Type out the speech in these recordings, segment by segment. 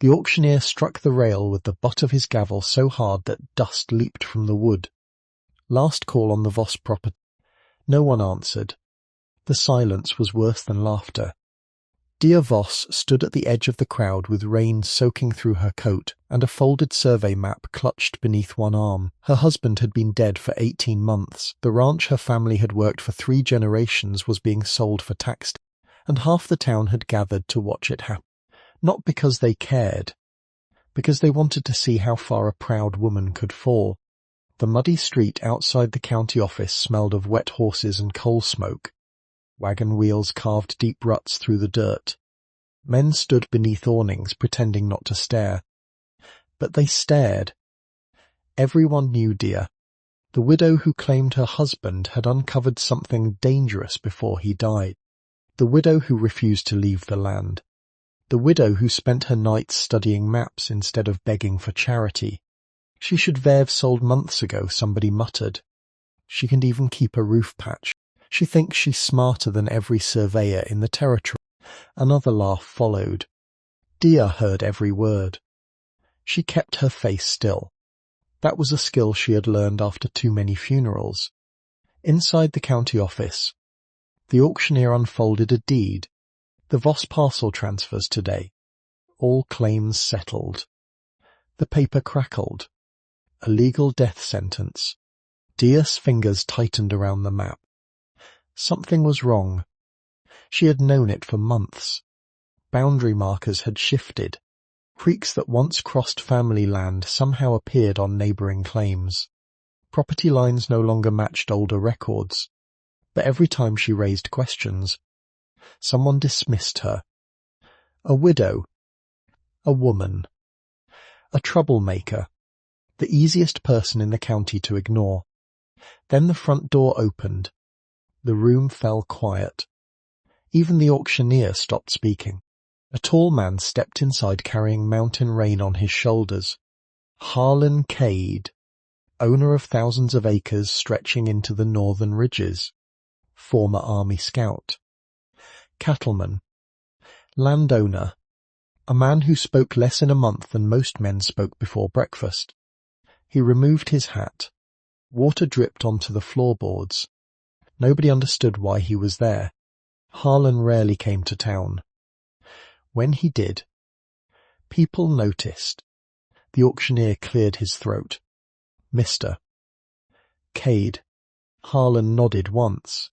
The auctioneer struck the rail with the butt of his gavel so hard that dust leaped from the wood. Last call on the Voss property. No one answered. The silence was worse than laughter. Dear Voss stood at the edge of the crowd with rain soaking through her coat and a folded survey map clutched beneath one arm. Her husband had been dead for 18 months. The ranch her family had worked for 3 generations was being sold for tax, and half the town had gathered to watch it happen. Not because they cared, because they wanted to see how far a proud woman could fall. The muddy street outside the county office smelled of wet horses and coal smoke. Wagon wheels carved deep ruts through the dirt. Men stood beneath awnings, pretending not to stare. But they stared. Everyone knew Dia. The widow who claimed her husband had uncovered something dangerous before he died. The widow who refused to leave the land. The widow who spent her nights studying maps instead of begging for charity. She should have sold months ago, somebody muttered. She can even keep a roof patch. She thinks she's smarter than every surveyor in the territory. Another laugh followed. Dia heard every word. She kept her face still. That was a skill she had learned after too many funerals. Inside the county office, the auctioneer unfolded a deed. The Voss parcel transfers today. All claims settled. The paper crackled. A legal death sentence. Dia's fingers tightened around the map. Something was wrong. She had known it for months. Boundary markers had shifted. Creeks that once crossed family land somehow appeared on neighbouring claims. Property lines no longer matched older records. But every time she raised questions, someone dismissed her. A widow. A woman. A troublemaker. The easiest person in the county to ignore. Then the front door opened. The room fell quiet. Even the auctioneer stopped speaking. A tall man stepped inside carrying mountain rain on his shoulders. Harlan Cade, owner of thousands of acres stretching into the northern ridges. Former army scout. Cattleman. Landowner. A man who spoke less in a month than most men spoke before breakfast. He removed his hat. Water dripped onto the floorboards. Nobody understood why he was there. Harlan rarely came to town. When he did, people noticed. The auctioneer cleared his throat. Mr. Cade. Harlan nodded once.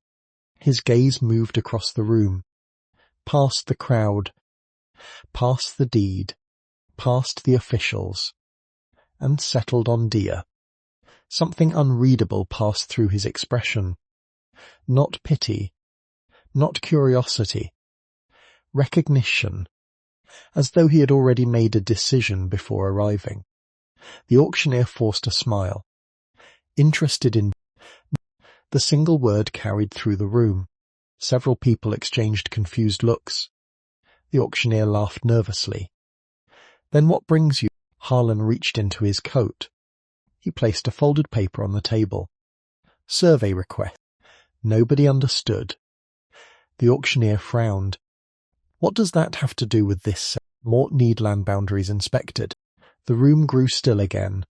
His gaze moved across the room, past the crowd, past the deed, past the officials, and settled on Dia. Something unreadable passed through his expression. Not pity, not curiosity, recognition, as though he had already made a decision before arriving. The auctioneer forced a smile. Interested in... The single word carried through the room. Several people exchanged confused looks. The auctioneer laughed nervously. Then what brings you? Harlan reached into his coat. He placed a folded paper on the table. Survey request. Nobody understood. The auctioneer frowned. What does that have to do with this? Mort need land boundaries inspected. The room grew still again.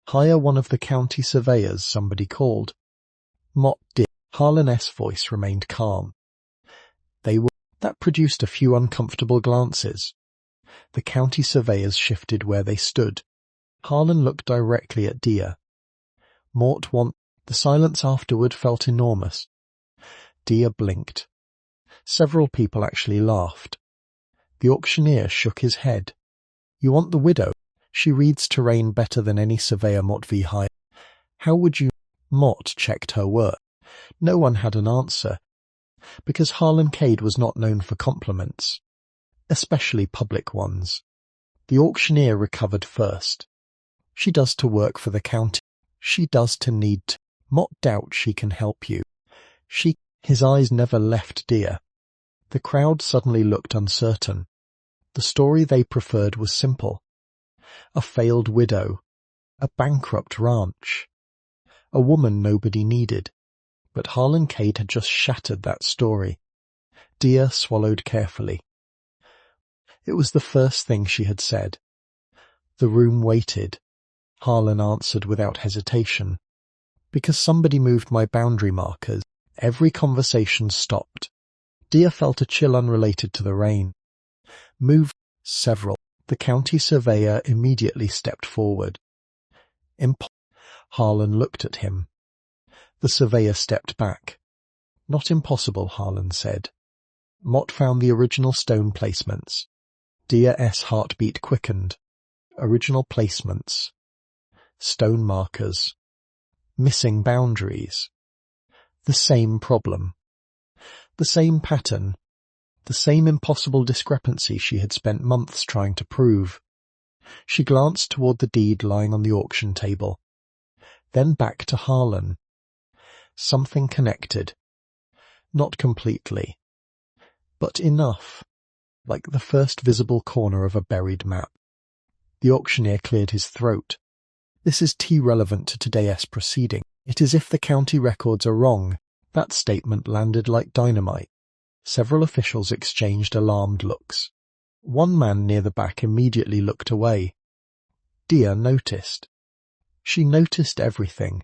Hire one of the county surveyors, somebody called. Mott did. Harlan's voice remained calm. They were. That produced a few uncomfortable glances. The county surveyors shifted where they stood. Harlan looked directly at Dia. Mort want. The silence afterward felt enormous. Dia blinked. Several people actually laughed. The auctioneer shook his head. You want the widow? She reads terrain better than any surveyor Mott v. hired. How would you? Mott checked her work. No one had an answer, because Harlan Cade was not known for compliments, especially public ones. The auctioneer recovered first. She does to work for the county. She does to need to. Mott doubts she can help you. His eyes never left Dia. The crowd suddenly looked uncertain. The story they preferred was simple. A failed widow. A bankrupt ranch. A woman nobody needed. But Harlan Cade had just shattered that story. Dia swallowed carefully. It was the first thing she had said. The room waited. Harlan answered without hesitation. Because somebody moved my boundary markers, every conversation stopped. Dia felt a chill unrelated to the rain. Move several. The county surveyor immediately stepped forward. Harlan looked at him. The surveyor stepped back. Not impossible, Harlan said. Mott found the original stone placements. Dia's heartbeat quickened. Original placements. Stone markers. Missing boundaries. The same problem. The same pattern. The same impossible discrepancy she had spent months trying to prove. She glanced toward the deed lying on the auction table. Then back to Harlan. Something connected. Not completely. But enough. Like the first visible corner of a buried map. The auctioneer cleared his throat. This is T-relevant to today's proceeding. It is if the county records are wrong. That statement landed like dynamite. Several officials exchanged alarmed looks. One man near the back immediately looked away. Dia noticed. She noticed everything.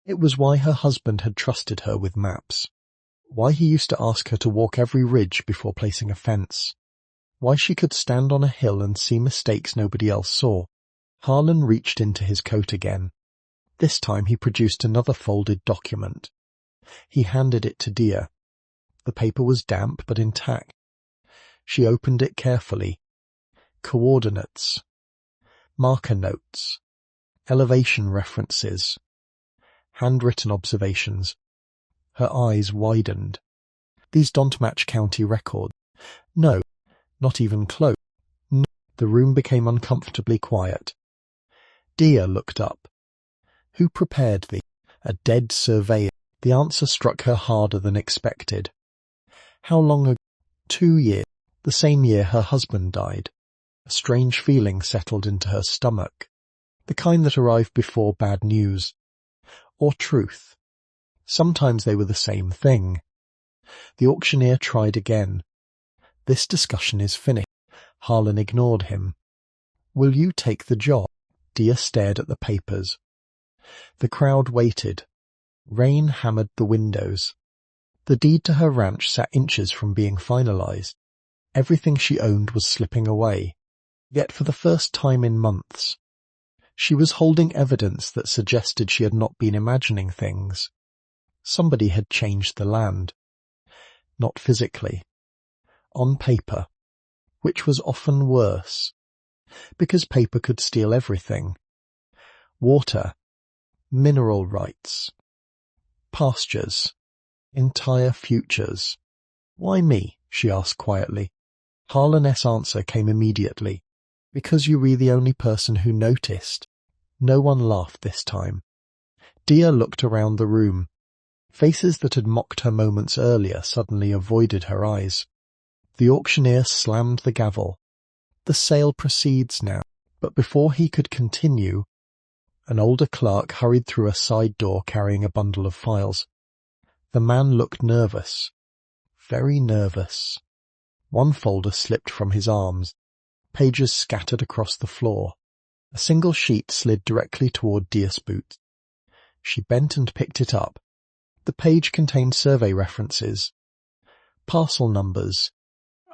It was why her husband had trusted her with maps. Why he used to ask her to walk every ridge before placing a fence. Why she could stand on a hill and see mistakes nobody else saw. Harlan reached into his coat again. This time he produced another folded document. He handed it to Dia. The paper was damp but intact. She opened it carefully. Coordinates. Marker notes. Elevation references. Handwritten observations. Her eyes widened. These don't match county records. No, not even close. No. The room became uncomfortably quiet. Dia looked up. Who prepared thee? A dead surveyor. The answer struck her harder than expected. How long ago? 2 years. The same year her husband died. A strange feeling settled into her stomach. The kind that arrived before bad news. Or truth. Sometimes they were the same thing. The auctioneer tried again. This discussion is finished. Harlan ignored him. Will you take the job? Dia stared at the papers. The crowd waited. Rain hammered the windows. The deed to her ranch sat inches from being finalized. Everything she owned was slipping away. Yet for the first time in months, she was holding evidence that suggested she had not been imagining things. Somebody had changed the land. Not physically. On paper. Which was often worse. Because paper could steal everything. Water. Mineral rights. Pastures. Entire futures. Why me? She asked quietly. Harlan's answer came immediately. Because you were the only person who noticed. No one laughed this time. Dia looked around the room. Faces that had mocked her moments earlier suddenly avoided her eyes. The auctioneer slammed the gavel. The sale proceeds now. But before he could continue, an older clerk hurried through a side door carrying a bundle of files. The man looked nervous. Very nervous. One folder slipped from his arms. Pages scattered across the floor. A single sheet slid directly toward Dia's boot. She bent and picked it up. The page contained survey references. Parcel numbers.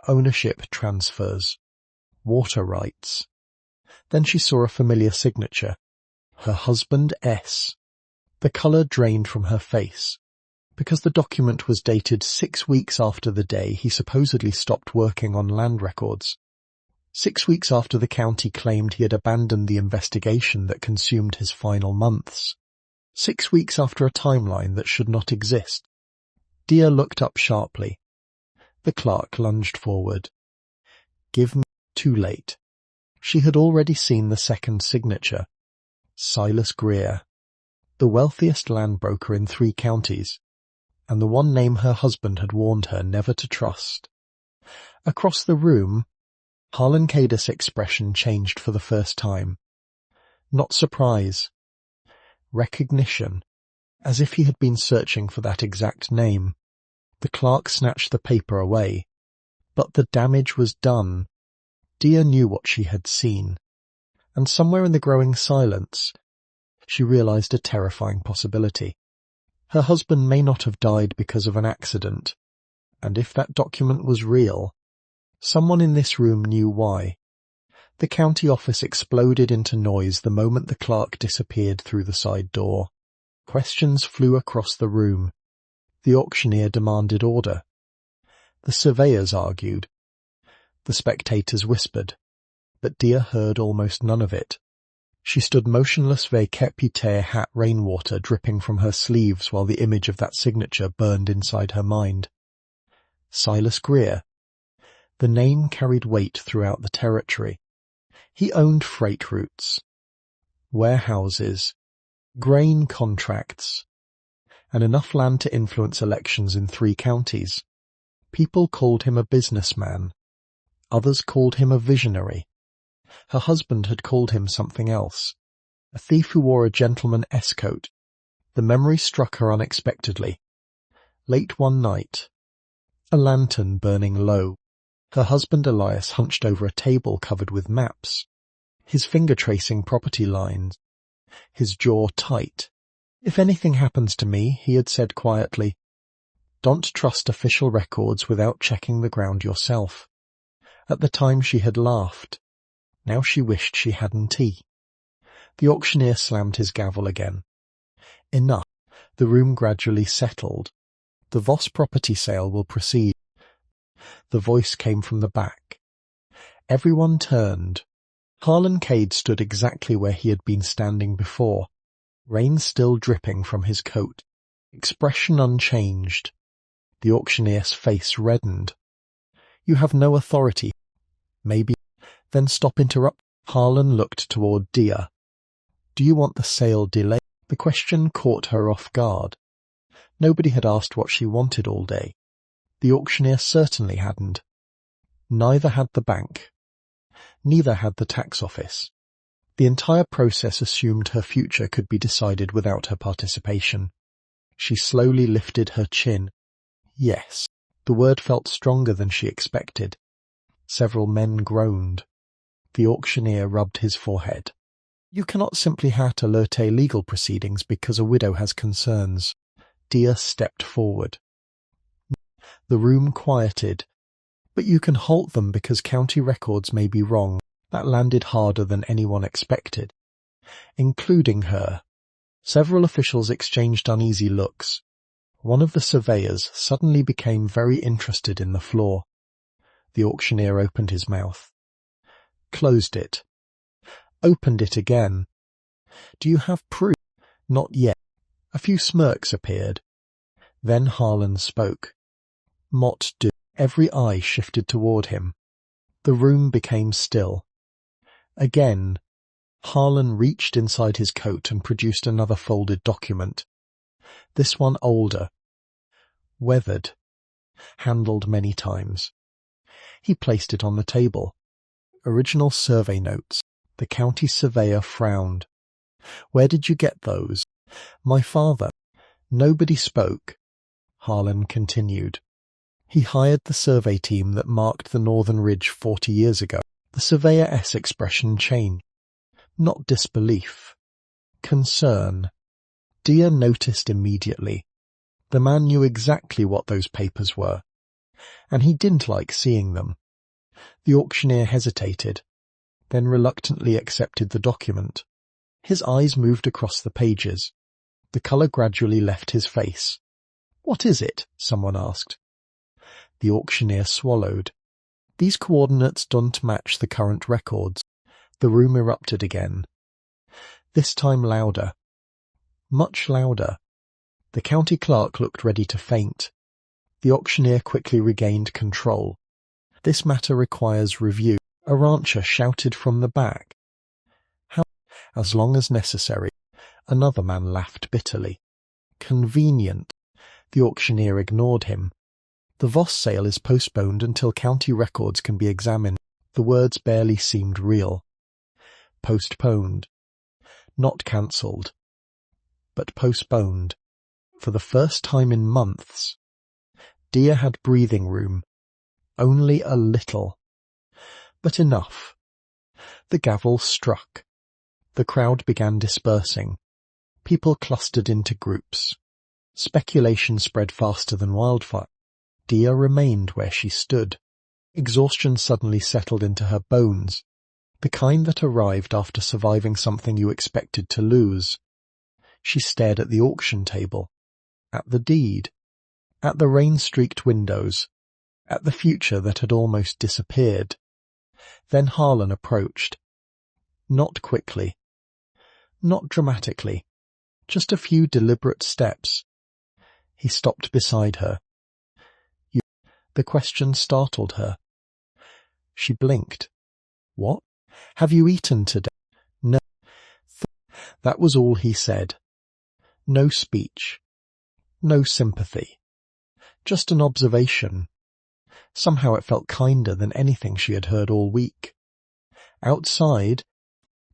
Ownership transfers. Water rights. Then she saw a familiar signature. Her husband S. The colour drained from her face. Because the document was dated 6 weeks after the day he supposedly stopped working on land records. 6 weeks after the county claimed he had abandoned the investigation that consumed his final months. 6 weeks after a timeline that should not exist. Dia looked up sharply. The clerk lunged forward. Give me. Too late. She had already seen the second signature. Silas Greer. The wealthiest land broker in 3 counties. And the one name her husband had warned her never to trust. Across the room, Harlan Cadis' expression changed for the first time. Not surprise. Recognition. As if he had been searching for that exact name. The clerk snatched the paper away. But the damage was done. Dia knew what she had seen, and somewhere in the growing silence, she realized a terrifying possibility. Her husband may not have died because of an accident, and if that document was real, someone in this room knew why. The county office exploded into noise the moment the clerk disappeared through the side door. Questions flew across the room. The auctioneer demanded order. The surveyors argued. The spectators whispered, but Dia heard almost none of it. She stood motionless, their capite hat rainwater dripping from her sleeves while the image of that signature burned inside her mind. Silas Greer. The name carried weight throughout the territory. He owned freight routes, warehouses, grain contracts, and enough land to influence elections in 3 counties. People called him a businessman. Others called him a visionary. Her husband had called him something else, a thief who wore a gentleman-esque coat. The memory struck her unexpectedly. Late one night, a lantern burning low, her husband Elias hunched over a table covered with maps, his finger tracing property lines, his jaw tight. "If anything happens to me," he had said quietly, "don't trust official records without checking the ground yourself." At the time she had laughed. Now she wished she hadn't. The auctioneer slammed his gavel again. Enough. The room gradually settled. "The Voss property sale will proceed." The voice came from the back. Everyone turned. Harlan Cade stood exactly where he had been standing before, rain still dripping from his coat, expression unchanged. The auctioneer's face reddened. "You have no authority." "Maybe." "Then stop interrupt." Harlan looked toward Dia. "Do you want the sale delayed?" The question caught her off guard. Nobody had asked what she wanted all day. The auctioneer certainly hadn't. Neither had the bank. Neither had the tax office. The entire process assumed her future could be decided without her participation. She slowly lifted her chin. Yes. The word felt stronger than she expected. Several men groaned. The auctioneer rubbed his forehead. "You cannot simply hat alerte legal proceedings because a widow has concerns." Dia stepped forward. The room quieted. "But you can halt them because county records may be wrong." That landed harder than anyone expected, including her. Several officials exchanged uneasy looks. One of the surveyors suddenly became very interested in the floor. The auctioneer opened his mouth, closed it, opened it again. "Do you have proof?" "Not yet." A few smirks appeared. Then Harlan spoke. "Mott do." Every eye shifted toward him. The room became still. Again, Harlan reached inside his coat and produced another folded document. This one older, weathered, handled many times. He placed it on the table. Original survey notes. The county surveyor frowned. "Where did you get those?" "My father." Nobody spoke. Harlan continued. "He hired the survey team that marked the northern ridge 40 years ago." The surveyor's expression changed. Not disbelief. Concern. Dia noticed immediately. The man knew exactly what those papers were, and he didn't like seeing them. The auctioneer hesitated, then reluctantly accepted the document. His eyes moved across the pages. The colour gradually left his face. "What is it?" someone asked. The auctioneer swallowed. "These coordinates don't match the current records." The room erupted again. This time louder. Much louder. The county clerk looked ready to faint. The auctioneer quickly regained control. "This matter requires review." A rancher shouted from the back. "How?" "As long as necessary." Another man laughed bitterly. "Convenient." The auctioneer ignored him. "The Voss sale is postponed until county records can be examined." The words barely seemed real. Postponed. Not cancelled, but postponed. For the first time in months, Dia had breathing room. Only a little. But enough. The gavel struck. The crowd began dispersing. People clustered into groups. Speculation spread faster than wildfire. Dia remained where she stood. Exhaustion suddenly settled into her bones, the kind that arrived after surviving something you expected to lose. She stared at the auction table, at the deed, at the rain-streaked windows, at the future that had almost disappeared. Then Harlan approached. Not quickly. Not dramatically. Just a few deliberate steps. He stopped beside her. The question startled her. She blinked. What? Have you eaten today? No. That was all he said. No speech. No sympathy. Just an observation. Somehow it felt kinder than anything she had heard all week. Outside,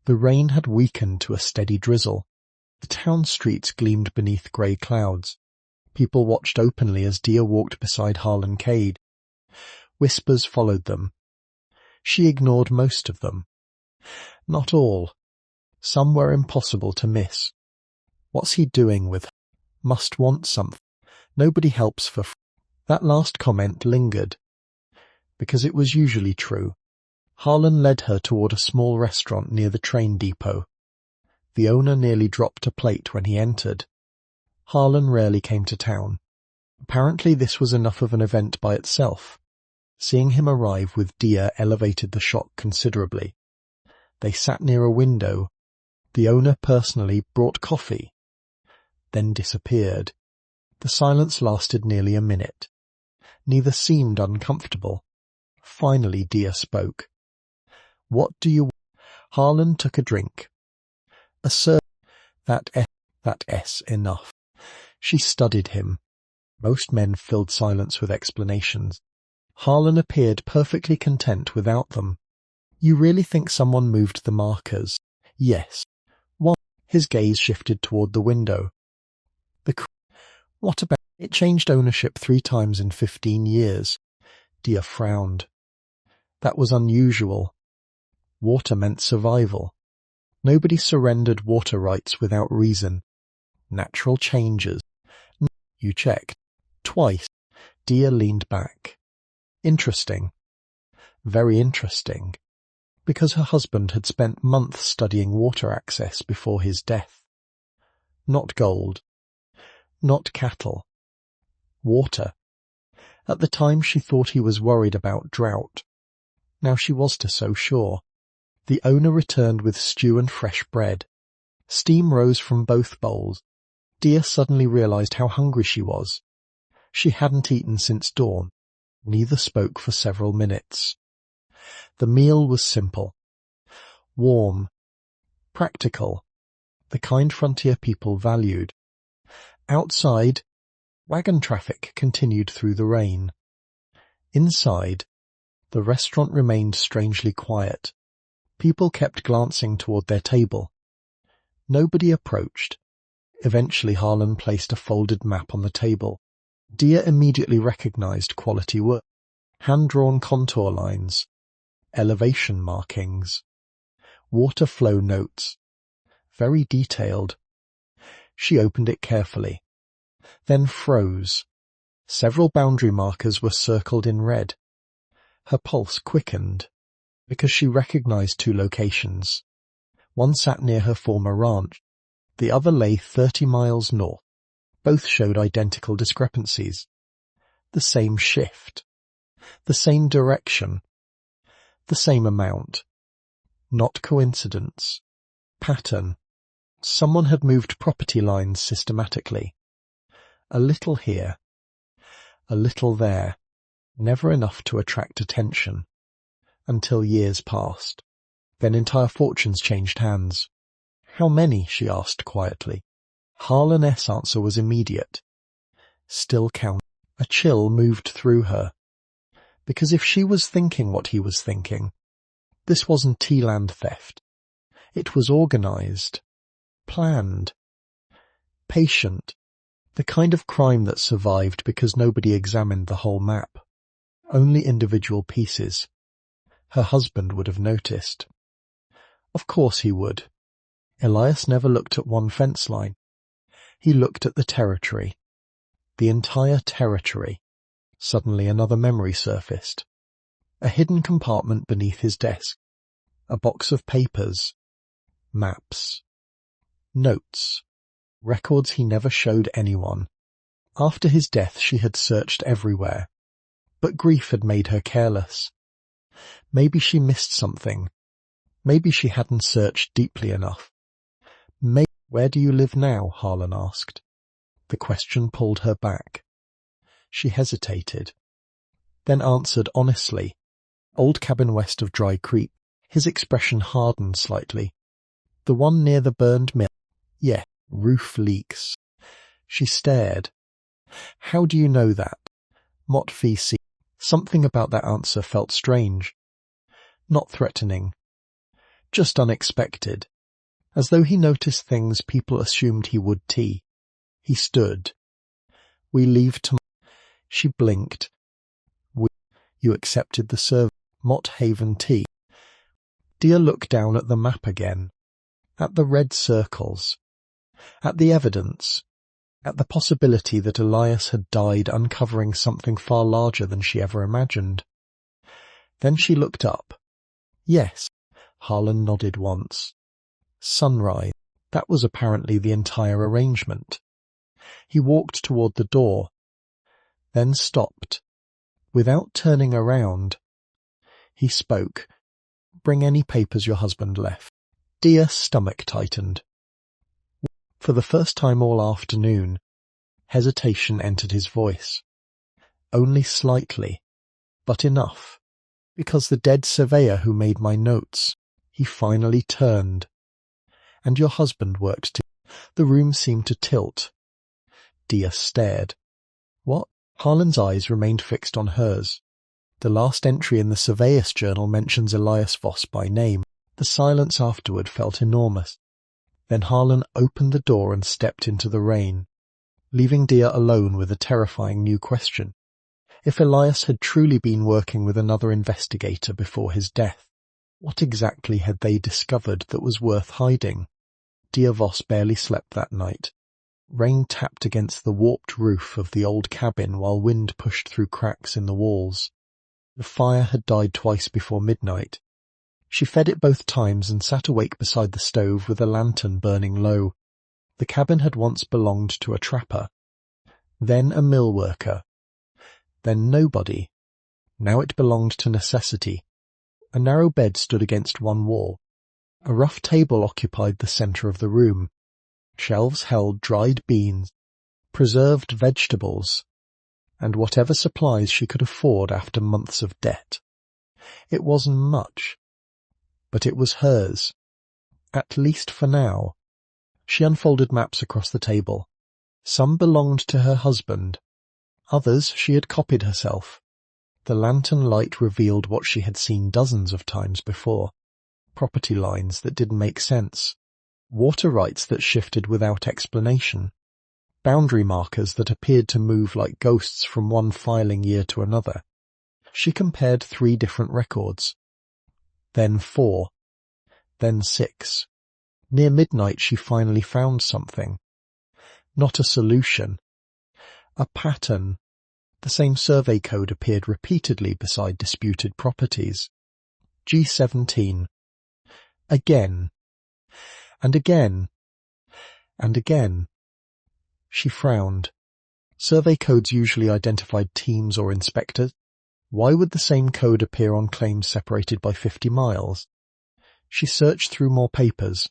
the rain had weakened to a steady drizzle. The town streets gleamed beneath grey clouds. People watched openly as Dia walked beside Harlan Cade. Whispers followed them. She ignored most of them. Not all. Some were impossible to miss. What's he doing with her? Must want something. Nobody helps for free. That last comment lingered, because it was usually true. Harlan led her toward a small restaurant near the train depot. The owner nearly dropped a plate when he entered. Harlan rarely came to town. Apparently this was enough of an event by itself. Seeing him arrive with Dia elevated the shock considerably. They sat near a window. The owner personally brought coffee, then disappeared. The silence lasted nearly a minute. Neither seemed uncomfortable. Finally Dia spoke. What do you want? Harlan took a drink. A serve. That S enough. She studied him. Most men filled silence with explanations. Harlan appeared perfectly content without them. You really think someone moved the markers? Yes. Why? His gaze shifted toward the window. What about? It changed ownership 3 times in 15 years. Dia frowned. That was unusual. Water meant survival. Nobody surrendered water rights without reason. Natural changes. You checked. Twice. Dia leaned back. Interesting. Very interesting. Because her husband had spent months studying water access before his death. Not gold. Not cattle. Water. At the time she thought he was worried about drought. Now she wasn't so sure. The owner returned with stew and fresh bread. Steam rose from both bowls. Dia suddenly realized how hungry she was. She hadn't eaten since dawn. Neither spoke for several minutes. The meal was simple. Warm. Practical. The kind frontier people valued. Outside, wagon traffic continued through the rain. Inside, the restaurant remained strangely quiet. People kept glancing toward their table. Nobody approached. Eventually Harlan placed a folded map on the table. Dia immediately recognized quality work. Hand-drawn contour lines. Elevation markings. Water flow notes. Very detailed. She opened it carefully. Then froze. Several boundary markers were circled in red. Her pulse quickened, because she recognized 2 locations. One sat near her former ranch. The other lay 30 miles north. Both showed identical discrepancies. The same shift. The same direction. The same amount. Not coincidence. Pattern. Someone had moved property lines systematically. A little here. A little there. Never enough to attract attention. Until years passed. Then entire fortunes changed hands. How many? She asked quietly. Harlan's answer was immediate. Still count. A chill moved through her. Because if she was thinking what he was thinking, this wasn't tea-land theft. It was organized. Planned. Patient. The kind of crime that survived because nobody examined the whole map. Only individual pieces. Her husband would have noticed. Of course he would. Elias never looked at one fence line. He looked at the territory. The entire territory. Suddenly another memory surfaced. A hidden compartment beneath his desk. A box of papers. Maps. Notes. Records he never showed anyone. After his death she had searched everywhere. But grief had made her careless. Maybe she missed something. Maybe she hadn't searched deeply enough. Where do you live now? Harlan asked. The question pulled her back. She hesitated, then answered honestly. Old cabin west of Dry Creek. His expression hardened slightly. The one near the burned mill? Yeah, roof leaks. She stared. How do you know that? Mott V.C. Something about that answer felt strange. Not threatening. Just unexpected. As though he noticed things people assumed he would. He stood. We leave tomorrow. She blinked. You accepted the service. Mott Haven T. Dear looked down at the map again. At the red circles. At the evidence. At the possibility that Elias had died uncovering something far larger than she ever imagined. Then she looked up. Yes. Harlan nodded once. Sunrise. That was apparently the entire arrangement. He walked toward the door, then stopped. Without turning around, he spoke. Bring any papers your husband left. Dia's stomach tightened. For the first time all afternoon, hesitation entered his voice. Only slightly, but enough. Because the dead surveyor who made my notes, he finally turned. And your husband worked too. The room seemed to tilt. Dia stared. What? Harlan's eyes remained fixed on hers. The last entry in the Surveyor's journal mentions Elias Voss by name. The silence afterward felt enormous. Then Harlan opened the door and stepped into the rain, leaving Dia alone with a terrifying new question. If Elias had truly been working with another investigator before his death, what exactly had they discovered that was worth hiding? Dia Voss barely slept that night. Rain tapped against the warped roof of the old cabin while wind pushed through cracks in the walls. The fire had died twice before midnight. She fed it both times and sat awake beside the stove with a lantern burning low. The cabin had once belonged to a trapper, then a mill worker, then nobody. Now it belonged to necessity. A narrow bed stood against one wall. A rough table occupied the centre of the room. Shelves held dried beans, preserved vegetables, and whatever supplies she could afford after months of debt. It wasn't much, but it was hers, at least for now. She unfolded maps across the table. Some belonged to her husband, others she had copied herself. The lantern light revealed what she had seen dozens of times before. Property lines that didn't make sense. Water rights that shifted without explanation. Boundary markers that appeared to move like ghosts from one filing year to another. She compared 3 different records. Then 4. Then 6. Near midnight she finally found something. Not a solution. A pattern. The same survey code appeared repeatedly beside disputed properties. G17. Again. And again. And again. She frowned. Survey codes usually identified teams or inspectors. Why would the same code appear on claims separated by 50 miles? She searched through more papers.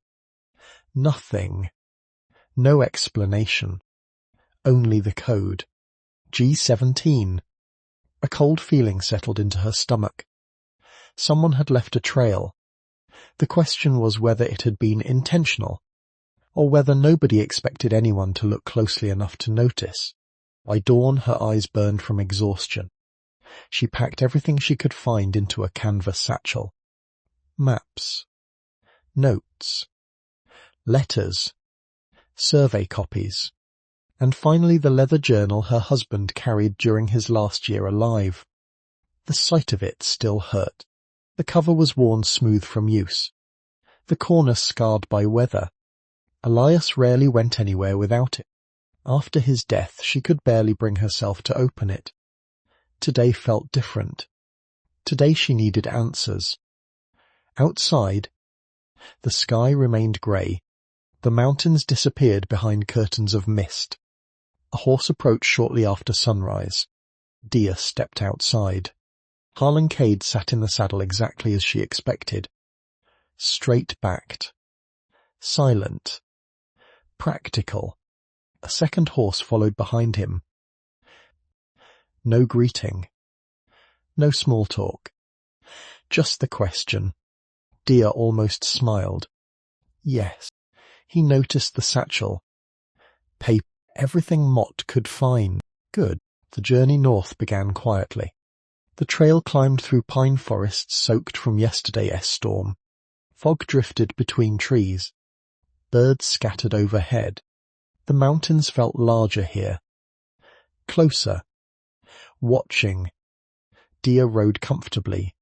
Nothing. No explanation. Only the code. G17. A cold feeling settled into her stomach. Someone had left a trail. The question was whether it had been intentional, or whether nobody expected anyone to look closely enough to notice. By dawn her eyes burned from exhaustion. She packed everything she could find into a canvas satchel. Maps. Notes. Letters. Survey copies. And finally the leather journal her husband carried during his last year alive. The sight of it still hurt. The cover was worn smooth from use, the corner scarred by weather. Elias rarely went anywhere without it. After his death, she could barely bring herself to open it. Today felt different. Today she needed answers. Outside, the sky remained grey. The mountains disappeared behind curtains of mist. A horse approached shortly after sunrise. Dia stepped outside. Harlan Cade sat in the saddle exactly as she expected. Straight-backed. Silent. Practical. A second horse followed behind him. No greeting. No small talk. Just the question. Dia almost smiled. Yes. He noticed the satchel. Paper. Everything Mott could find. Good. The journey north began quietly. The trail climbed through pine forests soaked from yesterday's storm. Fog drifted between trees. Birds scattered overhead. The mountains felt larger here. Closer. Watching. Dia rode comfortably.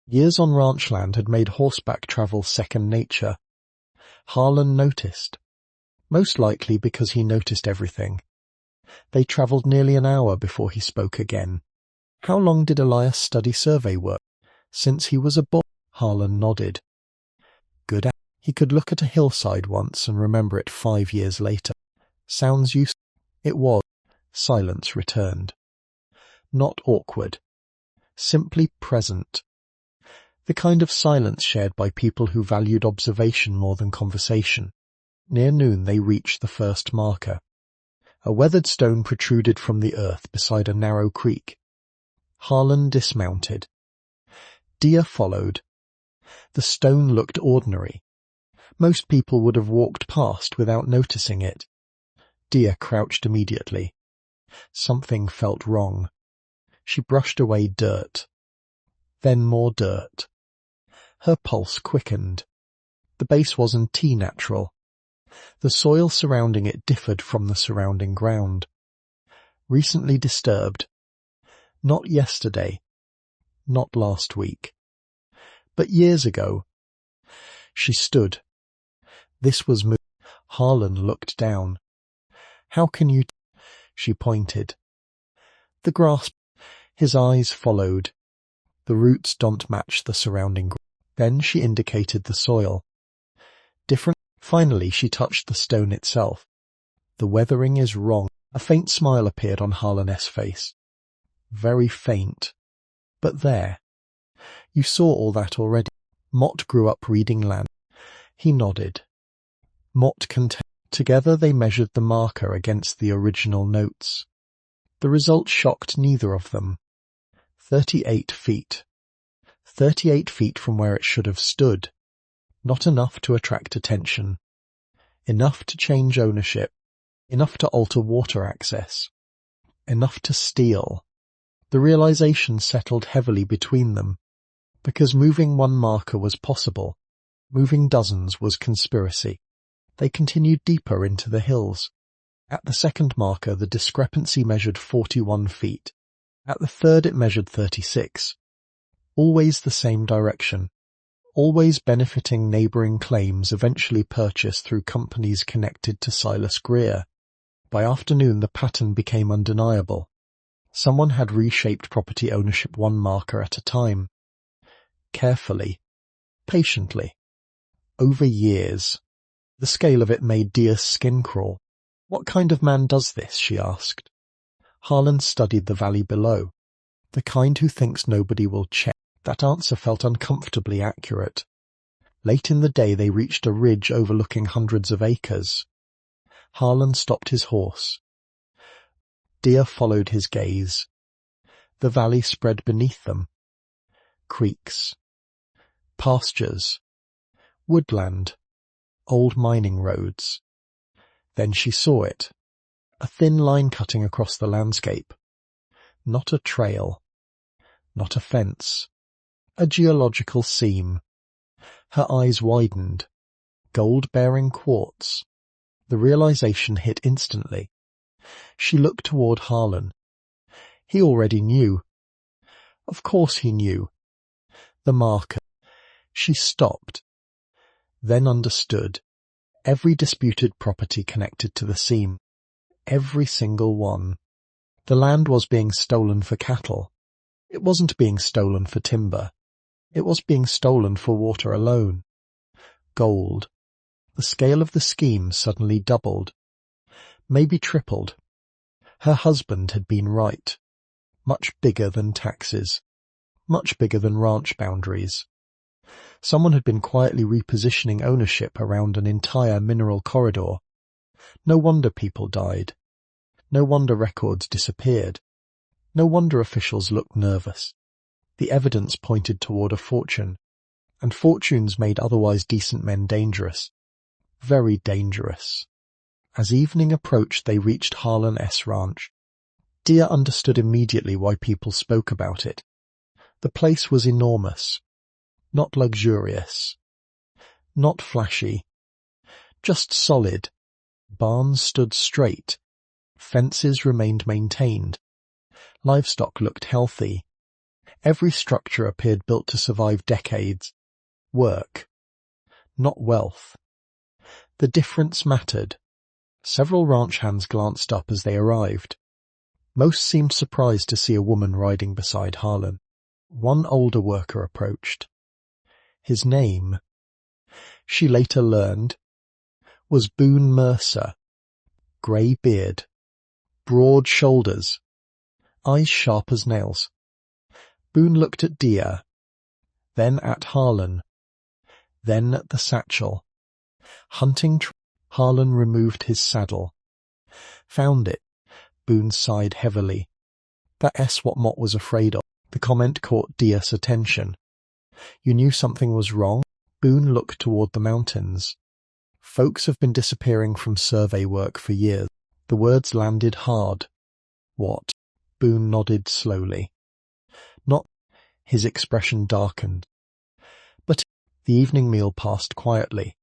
Years on ranch land had made horseback travel second nature. Harlan noticed. Most likely because he noticed everything. They travelled nearly an hour before he spoke again. How long did Elias study survey work? Since he was a boy. Harlan nodded. Good. He could look at a hillside once and remember it 5 years later. Sounds useful. It was. Silence returned. Not awkward. Simply present. The kind of silence shared by people who valued observation more than conversation. Near noon they reached the first marker. A weathered stone protruded from the earth beside a narrow creek. Harlan dismounted. Dia followed. The stone looked ordinary. Most people would have walked past without noticing it. Dia crouched immediately. Something felt wrong. She brushed away dirt. Then more dirt. Her pulse quickened. The base wasn't natural. The soil surrounding it differed from the surrounding ground. Recently disturbed. Not yesterday. Not last week. But years ago. She stood. This was moving. Harlan looked down. How can you... She pointed. The grass. His eyes followed. The roots don't match the surrounding ground. Then she indicated the soil. Different. Finally she touched the stone itself. The weathering is wrong. A faint smile appeared on Harlan's face. Very faint. But there. You saw all that already. Mott grew up reading land. He nodded. Mott contained. Together they measured the marker against the original notes. The result shocked neither of them. 38 feet. 38 feet from where it should have stood. Not enough to attract attention. Enough to change ownership. Enough to alter water access. Enough to steal. The realization settled heavily between them. Because moving one marker was possible, moving dozens was conspiracy. They continued deeper into the hills. At the second marker the discrepancy measured 41 feet. At the third it measured 36. Always the same direction. Always benefiting neighbouring claims eventually purchased through companies connected to Silas Greer. By afternoon the pattern became undeniable. Someone had reshaped property ownership one marker at a time. Carefully. Patiently. Over years. The scale of it made Dia's skin crawl. What kind of man does this, she asked. Harlan studied the valley below. The kind who thinks nobody will check. That answer felt uncomfortably accurate. Late in the day they reached a ridge overlooking hundreds of acres. Harlan stopped his horse. Dia followed his gaze. The valley spread beneath them. Creeks. Pastures. Woodland. Old mining roads. Then she saw it. A thin line cutting across the landscape. Not a trail. Not a fence. A geological seam. Her eyes widened. Gold-bearing quartz. The realization hit instantly. She looked toward Harlan. He already knew. Of course he knew. The marker. She stopped, then understood. Every disputed property connected to the seam. Every single one. The land was being stolen for cattle. It wasn't being stolen for timber. It was being stolen for water alone. Gold. The scale of the scheme suddenly doubled. Maybe tripled. Her husband had been right. Much bigger than taxes. Much bigger than ranch boundaries. Someone had been quietly repositioning ownership around an entire mineral corridor. No wonder people died. No wonder records disappeared. No wonder officials looked nervous. The evidence pointed toward a fortune, and fortunes made otherwise decent men dangerous. Very dangerous. As evening approached, they reached Harlan S. Ranch. Dia understood immediately why people spoke about it. The place was enormous. Not luxurious. Not flashy. Just solid. Barns stood straight. Fences remained maintained. Livestock looked healthy. Every structure appeared built to survive decades. Work. Not wealth. The difference mattered. Several ranch hands glanced up as they arrived. Most seemed surprised to see a woman riding beside Harlan. One older worker approached. His name, she later learned, was Boone Mercer. Grey beard. Broad shoulders. Eyes sharp as nails. Boone looked at Dia, then at Harlan, then at the satchel. Harlan removed his saddle. Found it. Boone sighed heavily. That's what Mott was afraid of. The comment caught Dia's attention. You knew something was wrong? Boone looked toward the mountains. Folks have been disappearing from survey work for years. The words landed hard. What? Boone nodded slowly. Not. His expression darkened. But the evening meal passed quietly.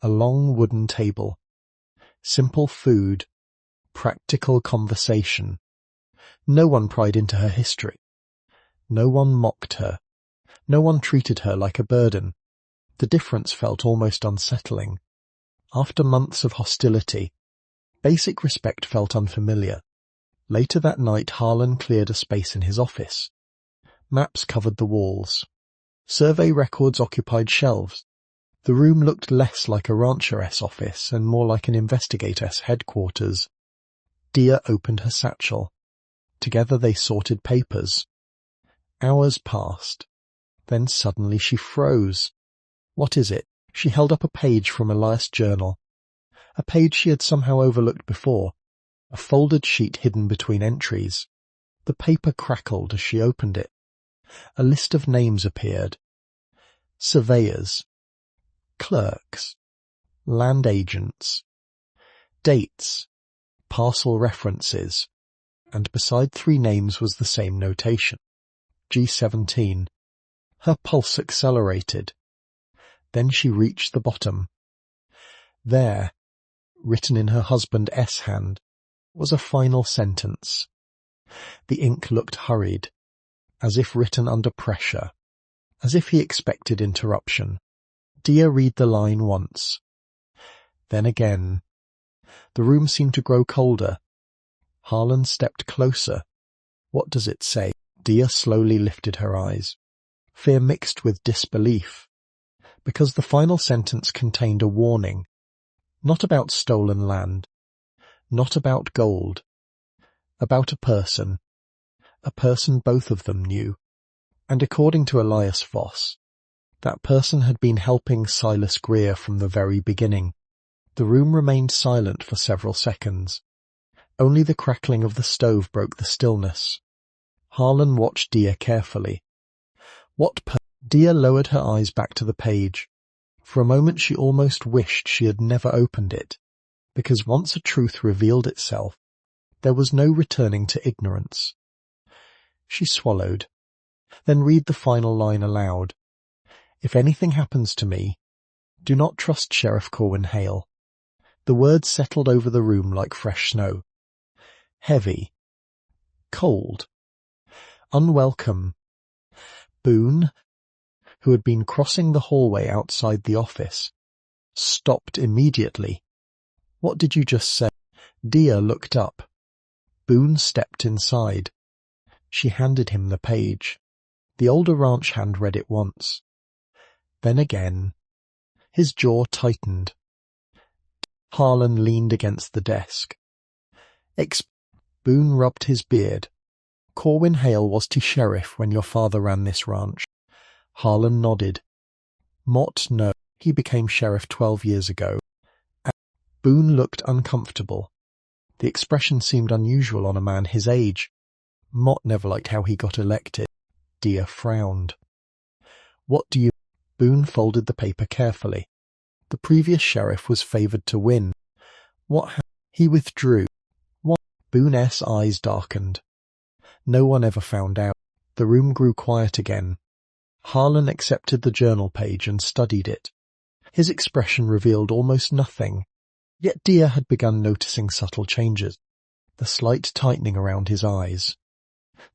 A long wooden table. Simple food. Practical conversation. No one pried into her history. No one mocked her. No one treated her like a burden. The difference felt almost unsettling. After months of hostility, basic respect felt unfamiliar. Later that night, Harlan cleared a space in his office. Maps covered the walls. Survey records occupied shelves. The room looked less like a rancheress office and more like an investigator's headquarters. Dia opened her satchel. Together they sorted papers. Hours passed. Then suddenly she froze. What is it? She held up a page from Elias' journal. A page she had somehow overlooked before. A folded sheet hidden between entries. The paper crackled as she opened it. A list of names appeared. Surveyors. Clerks. Land agents. Dates. Parcel references. And beside 3 names was the same notation. G17. Her pulse accelerated. Then she reached the bottom. There, written in her husband S. hand, was a final sentence. The ink looked hurried, as if written under pressure, as if he expected interruption. Dia read the line once. Then again. The room seemed to grow colder. Harlan stepped closer. What does it say? Dia slowly lifted her eyes. Fear mixed with disbelief. Because the final sentence contained a warning. Not about stolen land. Not about gold. About a person. A person both of them knew. And according to Elias Voss, that person had been helping Silas Greer from the very beginning. The room remained silent for several seconds. Only the crackling of the stove broke the stillness. Harlan watched Dia carefully. Dia lowered her eyes back to the page. For a moment she almost wished she had never opened it, because once a truth revealed itself, there was no returning to ignorance. She swallowed. Then read the final line aloud. If anything happens to me, do not trust Sheriff Corwin Hale. The words settled over the room like fresh snow. Heavy. Cold. Unwelcome. Boone? who had been crossing the hallway outside the office, stopped immediately. "What did you just say?" Dia looked up. Boone stepped inside. She handed him the page. The older ranch hand read it once. Then again. His jaw tightened. Harlan leaned against the desk. Boone rubbed his beard. "Corwin Hale was the sheriff when your father ran this ranch." Harlan nodded. "Mott, no. He became sheriff 12 years ago." Boone looked uncomfortable. The expression seemed unusual on a man his age. "Mott never liked how he got elected." Dia frowned. "What do you—" Boone folded the paper carefully. "The previous sheriff was favored to win." He withdrew. "What?" Boone's eyes darkened. "No one ever found out." The room grew quiet again. Harlan accepted the journal page and studied it. His expression revealed almost nothing. Yet Dia had begun noticing subtle changes. The slight tightening around his eyes.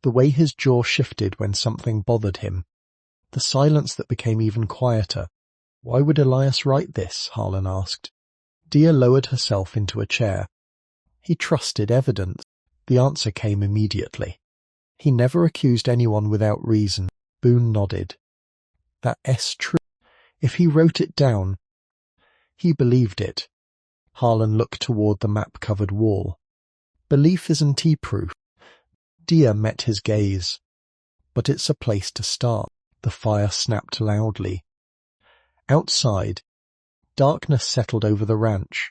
The way his jaw shifted when something bothered him. The silence that became even quieter. "Why would Elias write this?" Harlan asked. Dia lowered herself into a chair. "He trusted evidence." The answer came immediately. "He never accused anyone without reason." Boone nodded. "That's true. If he wrote it down, he believed it." Harlan looked toward the map-covered wall. "Belief isn't proof." Dia met his gaze. "But it's a place to start." The fire snapped loudly. Outside, darkness settled over the ranch.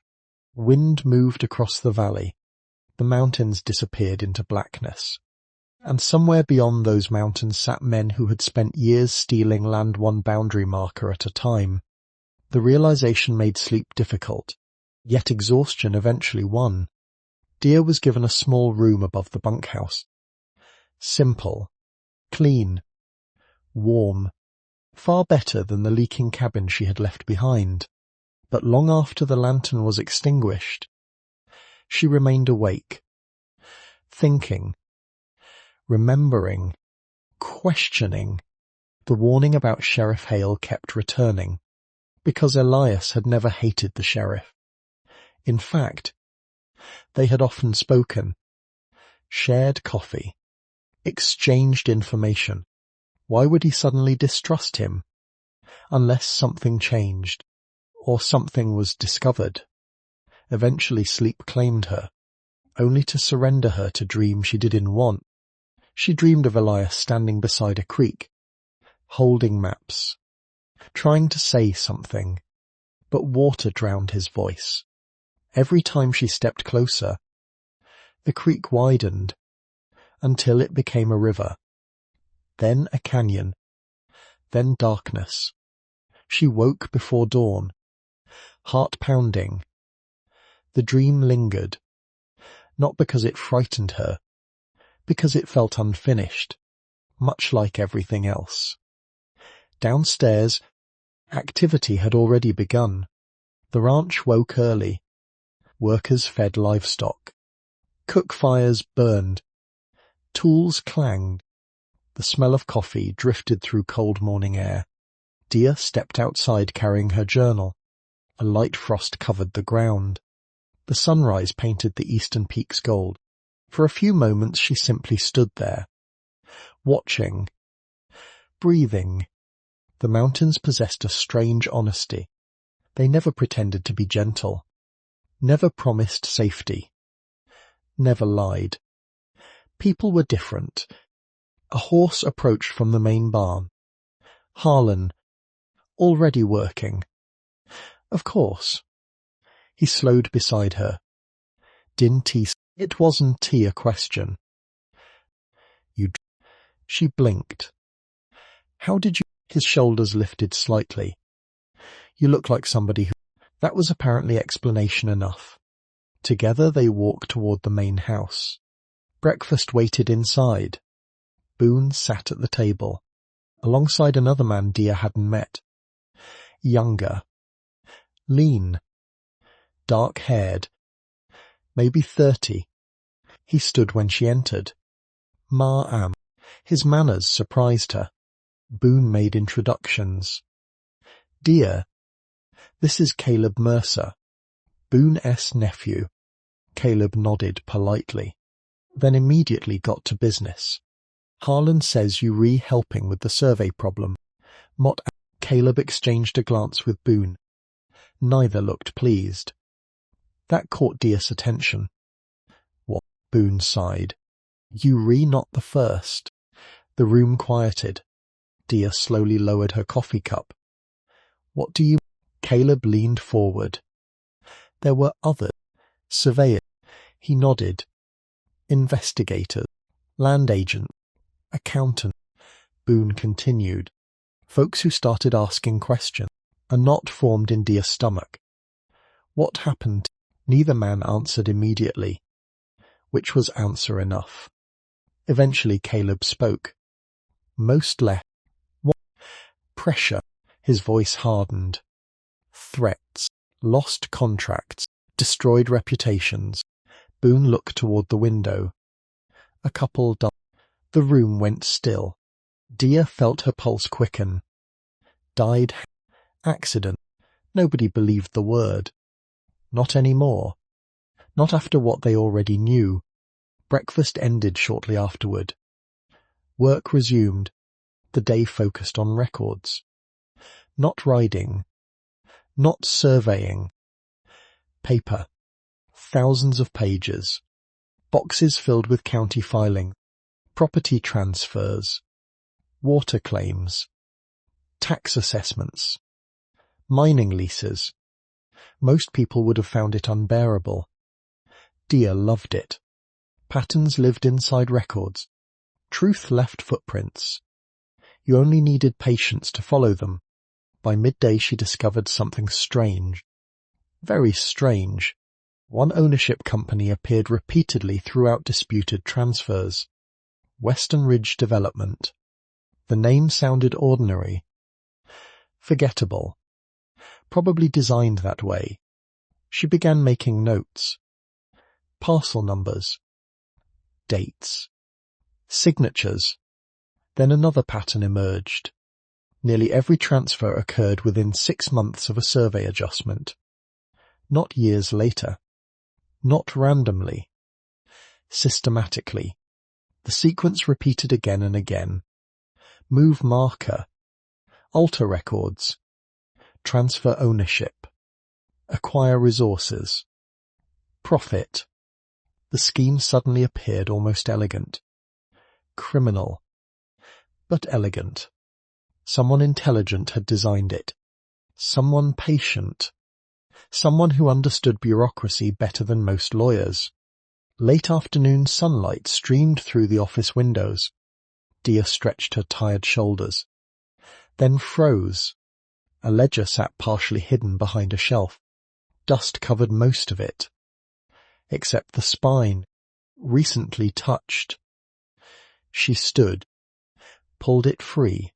Wind moved across the valley. The mountains disappeared into blackness. And somewhere beyond those mountains sat men who had spent years stealing land one boundary marker at a time. The realization made sleep difficult, yet exhaustion eventually won. Dia was given a small room above the bunkhouse. Simple, clean, warm, far better than the leaking cabin she had left behind. But long after the lantern was extinguished, she remained awake, thinking, remembering, questioning. The warning about Sheriff Hale kept returning, because Elias had never hated the sheriff. In fact, they had often spoken, shared coffee, exchanged information. Why would he suddenly distrust him? Unless something changed, or something was discovered. Eventually sleep claimed her, only to surrender her to dreams she didn't want. She dreamed of Elias standing beside a creek, holding maps, trying to say something, but water drowned his voice. Every time she stepped closer, the creek widened until it became a river, then a canyon, then darkness. She woke before dawn, heart pounding. The dream lingered, not because it frightened her, because it felt unfinished, much like everything else. Downstairs, activity had already begun. The ranch woke early. Workers fed livestock. Cook fires burned. Tools clanged. The smell of coffee drifted through cold morning air. Dia stepped outside carrying her journal. A light frost covered the ground. The sunrise painted the eastern peaks gold. For a few moments she simply stood there, watching, breathing. The mountains possessed a strange honesty. They never pretended to be gentle, never promised safety, never lied. People were different. A horse approached from the main barn. Harlan, already working. Of course. He slowed beside her. Didn't he? It wasn't a question. She blinked. How did you? His shoulders lifted slightly. You look like somebody who... That was apparently explanation enough. Together they walked toward the main house. Breakfast waited inside. Boone sat at the table, alongside another man Dia hadn't met. Younger. Lean. Dark-haired. Maybe 30. He stood when she entered. Ma'am. His manners surprised her. Boone made introductions. "Dear, this is Caleb Mercer, Boone's nephew." Caleb nodded politely, then immediately got to business. "Harlan says you helping with the survey problem." Mott. Caleb exchanged a glance with Boone. Neither looked pleased. That caught Deer's attention. "What?" Boone sighed. "You not the first." The room quieted. Deer slowly lowered her coffee cup. "What do you—" Caleb leaned forward. "There were others. Surveyors." He nodded. "Investigators. Land agents. Accountants." Boone continued. "Folks who started asking questions." A knot formed in Deer's stomach. What happened? Neither man answered immediately, which was answer enough. Eventually Caleb spoke. "Most left." "What?" "Pressure." His voice hardened. "Threats. Lost contracts. Destroyed reputations." Boone looked toward the window. "A couple died." The room went still. Deer felt her pulse quicken. "Died? Accident." Nobody believed the word. Not anymore. Not after what they already knew. Breakfast ended shortly afterward. Work resumed. The day focused on records. Not riding. Not surveying. Paper. Thousands of pages. Boxes filled with county filing. Property transfers. Water claims. Tax assessments. Mining leases. Most people would have found it unbearable. Deer loved it. Patterns lived inside records. Truth left footprints. You only needed patience to follow them. By midday she discovered something strange. Very strange. One ownership company appeared repeatedly throughout disputed transfers. Western Ridge Development. The name sounded ordinary. Forgettable. Probably designed that way. She began making notes. Parcel numbers. Dates. Signatures. Then another pattern emerged. Nearly every transfer occurred within 6 months of a survey adjustment. Not years later. Not randomly. Systematically. The sequence repeated again and again. Move marker. Alter records. Transfer ownership. Acquire resources. Profit. The scheme suddenly appeared almost elegant. Criminal. But elegant. Someone intelligent had designed it. Someone patient. Someone who understood bureaucracy better than most lawyers. Late afternoon sunlight streamed through the office windows. Deer stretched her tired shoulders. Then froze. A ledger sat partially hidden behind a shelf. Dust covered most of it. Except the spine, recently touched. She stood, pulled it free.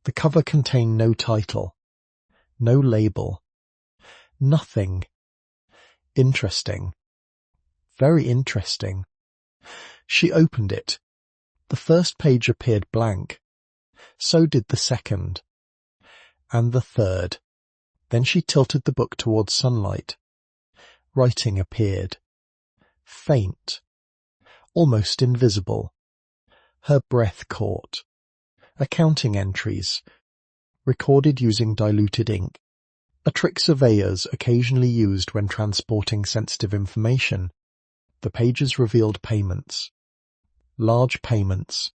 The cover contained no title, no label, nothing. Interesting. Very interesting. She opened it. The first page appeared blank. So did the second. And the third. Then she tilted the book towards sunlight. Writing appeared. Faint. Almost invisible. Her breath caught. Accounting entries. Recorded using diluted ink. A trick surveyors occasionally used when transporting sensitive information. The pages revealed payments. Large payments.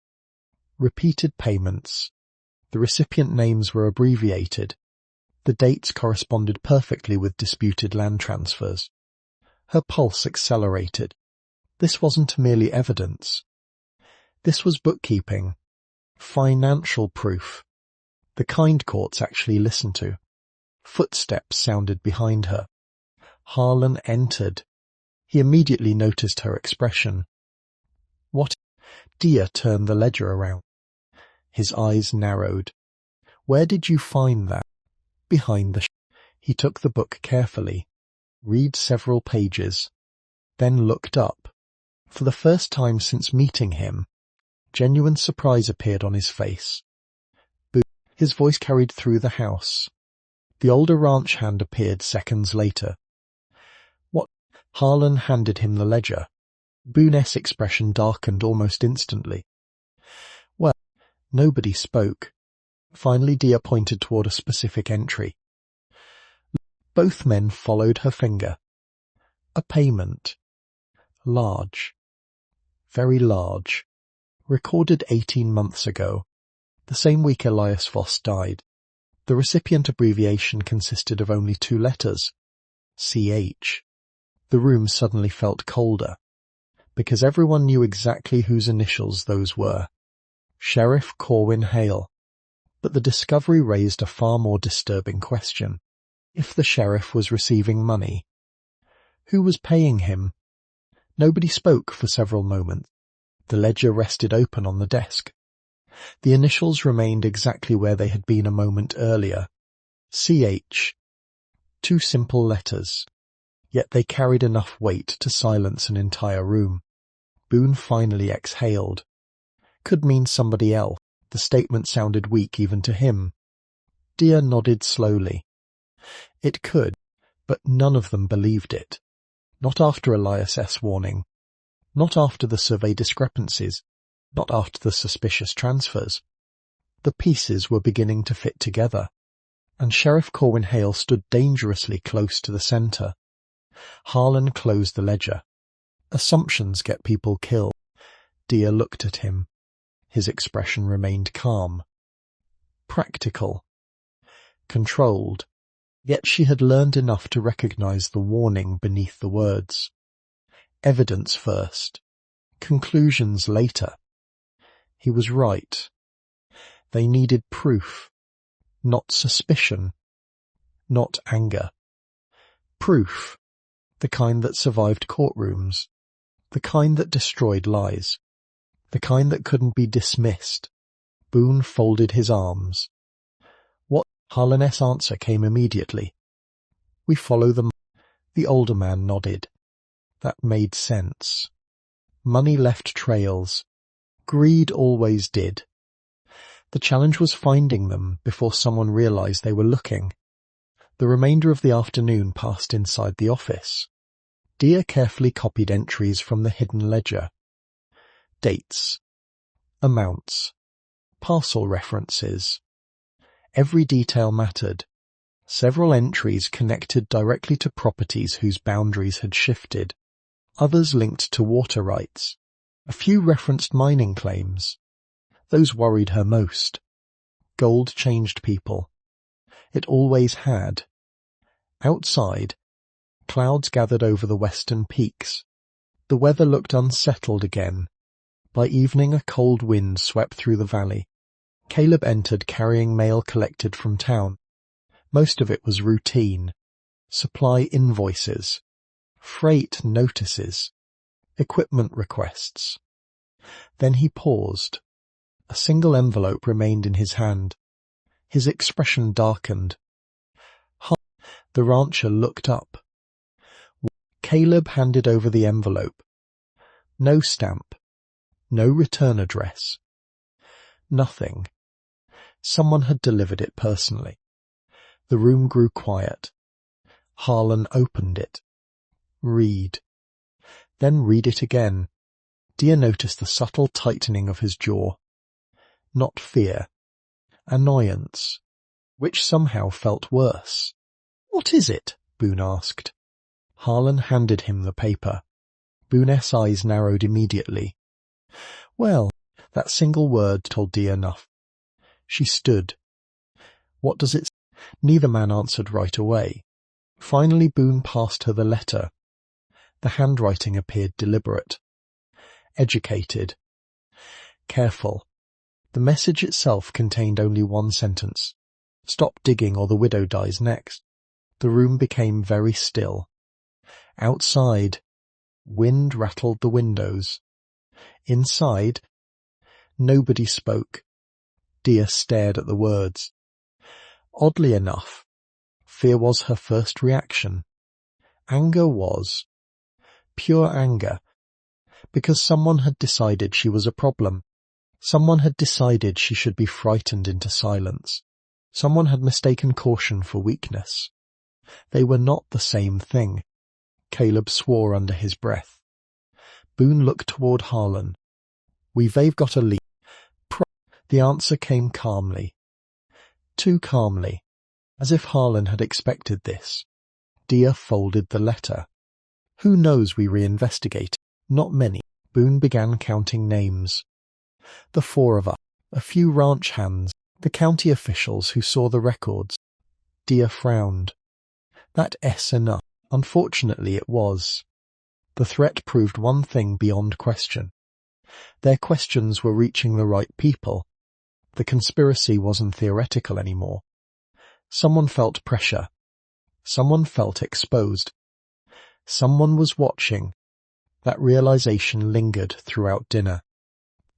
Repeated payments. The recipient names were abbreviated. The dates corresponded perfectly with disputed land transfers. Her pulse accelerated. This wasn't merely evidence. This was bookkeeping. Financial proof. The kind courts actually listened to. Footsteps sounded behind her. Harlan entered. He immediately noticed her expression. What? Deer turned the ledger around. His eyes narrowed. Where did you find that? Behind the He took the book carefully, read several pages, then looked up. For the first time since meeting him, genuine surprise appeared on his face. His voice carried through the house. The older ranch hand appeared seconds later. What? Harlan handed him the ledger. Boone's expression darkened almost instantly. Well, nobody spoke. Finally Dia pointed toward a specific entry. Both men followed her finger. A payment. Large. Very large. Recorded 18 months ago. The same week Elias Voss died. The recipient abbreviation consisted of only 2 letters. CH. The room suddenly felt colder, because everyone knew exactly whose initials those were. Sheriff Corwin Hale. But the discovery raised a far more disturbing question. If the sheriff was receiving money, who was paying him? Nobody spoke for several moments. The ledger rested open on the desk. The initials remained exactly where they had been a moment earlier. CH. 2 simple letters. Yet they carried enough weight to silence an entire room. Boone finally exhaled. Could mean somebody else. The statement sounded weak even to him. Dia nodded slowly. It could, but none of them believed it. Not after Elias' warning. Not after the survey discrepancies. Not after the suspicious transfers. The pieces were beginning to fit together, and Sheriff Corwin Hale stood dangerously close to the centre. Harlan closed the ledger. Assumptions get people killed. Dia looked at him. His expression remained calm. Practical. Controlled. Yet she had learned enough to recognize the warning beneath the words. Evidence first. Conclusions later. He was right. They needed proof. Not suspicion. Not anger. Proof. The kind that survived courtrooms. The kind that destroyed lies. The kind that couldn't be dismissed. Boone folded his arms. What? Harlan's answer came immediately. We follow the... The older man nodded. That made sense. Money left trails. Greed always did. The challenge was finding them before someone realized they were looking. The remainder of the afternoon passed inside the office. Dia carefully copied entries from the hidden ledger. Dates. Amounts. Parcel references. Every detail mattered. Several entries connected directly to properties whose boundaries had shifted. Others linked to water rights. A few referenced mining claims. Those worried her most. Gold changed people. It always had. Outside, clouds gathered over the western peaks. The weather looked unsettled again. By evening a cold wind swept through the valley. Caleb entered carrying mail collected from town. Most of it was routine. Supply invoices. Freight notices. Equipment requests. Then he paused. A single envelope remained in his hand. His expression darkened. The rancher looked up. Caleb handed over the envelope. No stamp. No return address. Nothing. Someone had delivered it personally. The room grew quiet. Harlan opened it. Read. Then read it again. Dia noticed the subtle tightening of his jaw. Not fear. Annoyance. Which somehow felt worse. What is it? Boone asked. Harlan handed him the paper. Boone's eyes narrowed immediately. Well, that single word told Dia enough. She stood. What does it say? Neither man answered right away. Finally Boone passed her the letter. The handwriting appeared deliberate. Educated. Careful. The message itself contained only one sentence. Stop digging or the widow dies next. The room became very still. Outside, wind rattled the windows. Inside, nobody spoke. Dia stared at the words. Oddly enough, fear was her first reaction. Anger was. Pure anger. Because someone had decided she was a problem. Someone had decided she should be frightened into silence. Someone had mistaken caution for weakness. They were not the same thing. Caleb swore under his breath. Boone looked toward Harlan. "We've got a lead." The answer came calmly. Too calmly, as if Harlan had expected this. Dia folded the letter. "Who knows we reinvestigate?" "Not many." Boone began counting names. "The four of us, a few ranch hands, the county officials who saw the records." Dia frowned. "That S enough." Unfortunately it was. The threat proved one thing beyond question. Their questions were reaching the right people. The conspiracy wasn't theoretical anymore. Someone felt pressure. Someone felt exposed. Someone was watching. That realization lingered throughout dinner.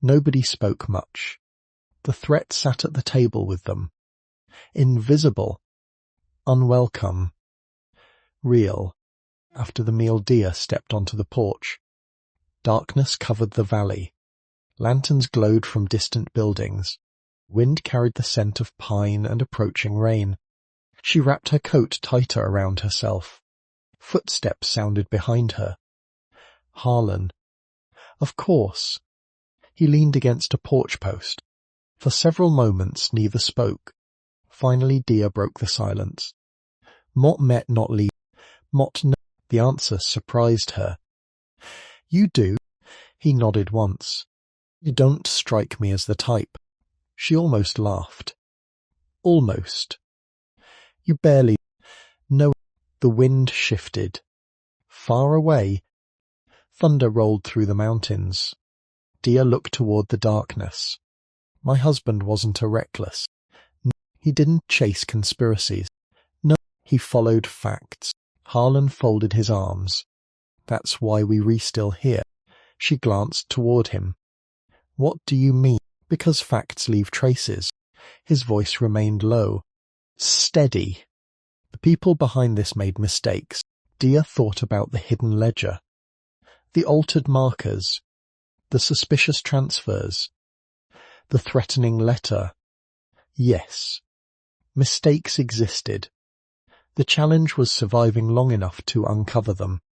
Nobody spoke much. The threat sat at the table with them. Invisible. Unwelcome. Real. After the meal, Dia stepped onto the porch. Darkness covered the valley. Lanterns glowed from distant buildings. Wind carried the scent of pine and approaching rain. She wrapped her coat tighter around herself. Footsteps sounded behind her. Harlan. Of course. He leaned against a porch post. For several moments neither spoke. Finally Dia broke the silence. "Mott met not leave." "Mott no." The answer surprised her. "You do?" He nodded once. "You don't strike me as the type." She almost laughed. "Almost." "You barely." "No." The wind shifted. Far away, thunder rolled through the mountains. Dia looked toward the darkness. "My husband wasn't a reckless. No, he didn't chase conspiracies. No, he followed facts." Harlan folded his arms. "That's why we're still here." She glanced toward him. "What do you mean?" "Because facts leave traces." His voice remained low. "Steady." The people behind this made mistakes. Dia thought about the hidden ledger. The altered markers. The suspicious transfers. The threatening letter. Yes. Mistakes existed. The challenge was surviving long enough to uncover them.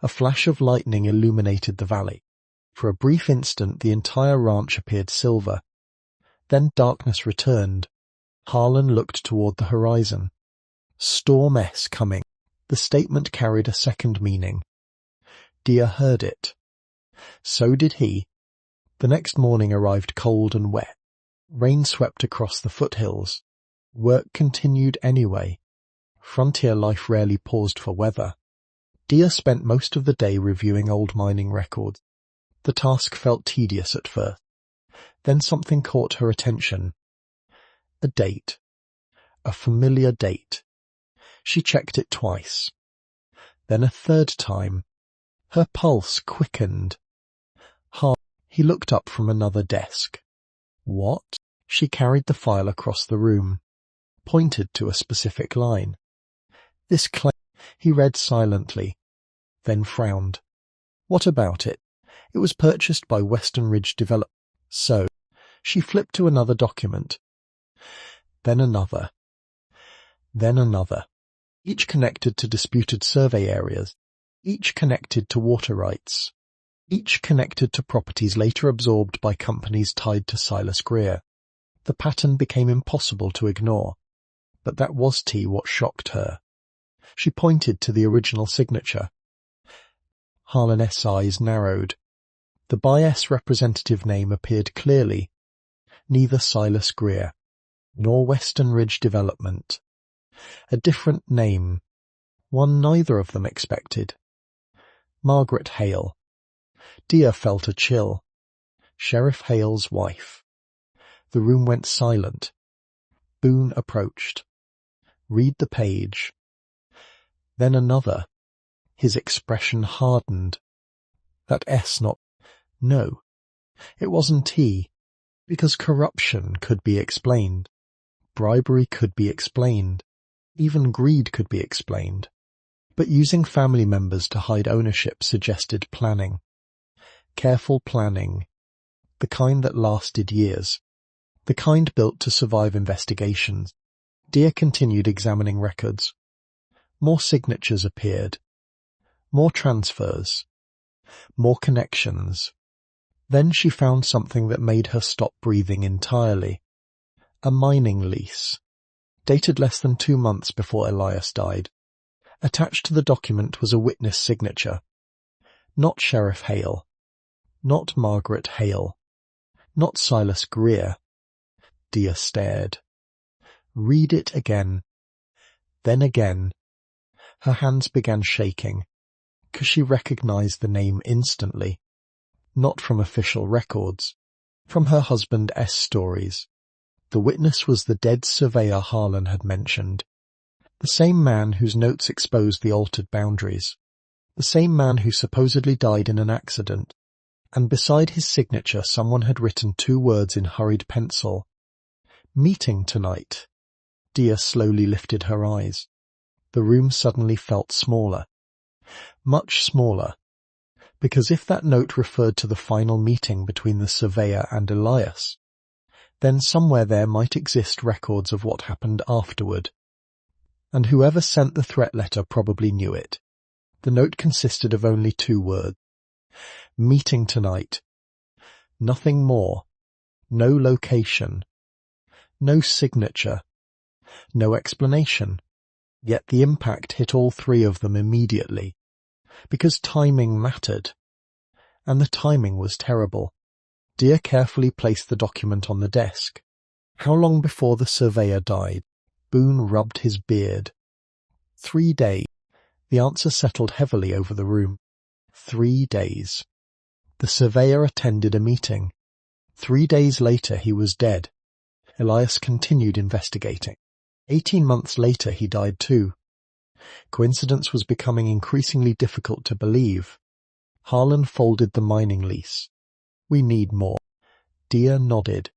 A flash of lightning illuminated the valley. For a brief instant the entire ranch appeared silver. Then darkness returned. Harlan looked toward the horizon. Storm S coming. The statement carried a second meaning. Dia heard it. So did he. The next morning arrived cold and wet. Rain swept across the foothills. Work continued anyway. Frontier life rarely paused for weather. Dia spent most of the day reviewing old mining records. The task felt tedious at first. Then something caught her attention. A date. A familiar date. She checked it twice. Then a third time. Her pulse quickened. He looked up from another desk. "What?" She carried the file across the room. Pointed to a specific line. "This claim." He read silently. Then frowned. "What about it?" "It was purchased by Western Ridge Development." "So?" She flipped to another document. Then another. Then another. Each connected to disputed survey areas. Each connected to water rights. Each connected to properties later absorbed by companies tied to Silas Greer. The pattern became impossible to ignore. But that was what shocked her. She pointed to the original signature. Harlan's eyes narrowed. The bias representative name appeared clearly. Neither Silas Greer, nor Western Ridge Development. A different name. One neither of them expected. Margaret Hale. Dia felt a chill. Sheriff Hale's wife. The room went silent. Boone approached. "Read the page." Then another. His expression hardened. "That S not..." No, it wasn't T. Because corruption could be explained. Bribery could be explained. Even greed could be explained. But using family members to hide ownership suggested planning. Careful planning. The kind that lasted years. The kind built to survive investigations. Dia continued examining records. More signatures appeared. More transfers. More connections. Then she found something that made her stop breathing entirely. A mining lease, dated less than 2 months before Elias died. Attached to the document was a witness signature. Not Sheriff Hale. Not Margaret Hale. Not Silas Greer. Dia stared. Read it again. Then again. Her hands began shaking, because she recognized the name instantly. Not from official records. From her husband S. stories. The witness was the dead surveyor Harlan had mentioned. The same man whose notes exposed the altered boundaries. The same man who supposedly died in an accident. And beside his signature someone had written 2 words in hurried pencil. Meeting tonight. Dia slowly lifted her eyes. The room suddenly felt smaller. Much smaller. Because if that note referred to the final meeting between the surveyor and Elias, then somewhere there might exist records of what happened afterward. And whoever sent the threat letter probably knew it. The note consisted of only 2 words. Meeting tonight. Nothing more. No location. No signature. No explanation. Yet the impact hit all 3 of them immediately. Because timing mattered. And the timing was terrible. Dia carefully placed the document on the desk. How long before the surveyor died? Boone rubbed his beard. 3 days. The answer settled heavily over the room. 3 days. The surveyor attended a meeting. 3 days later he was dead. Elias continued investigating. 18 months later he died too. Coincidence was becoming increasingly difficult to believe. Harlan folded the mining lease. We need more. Dia nodded.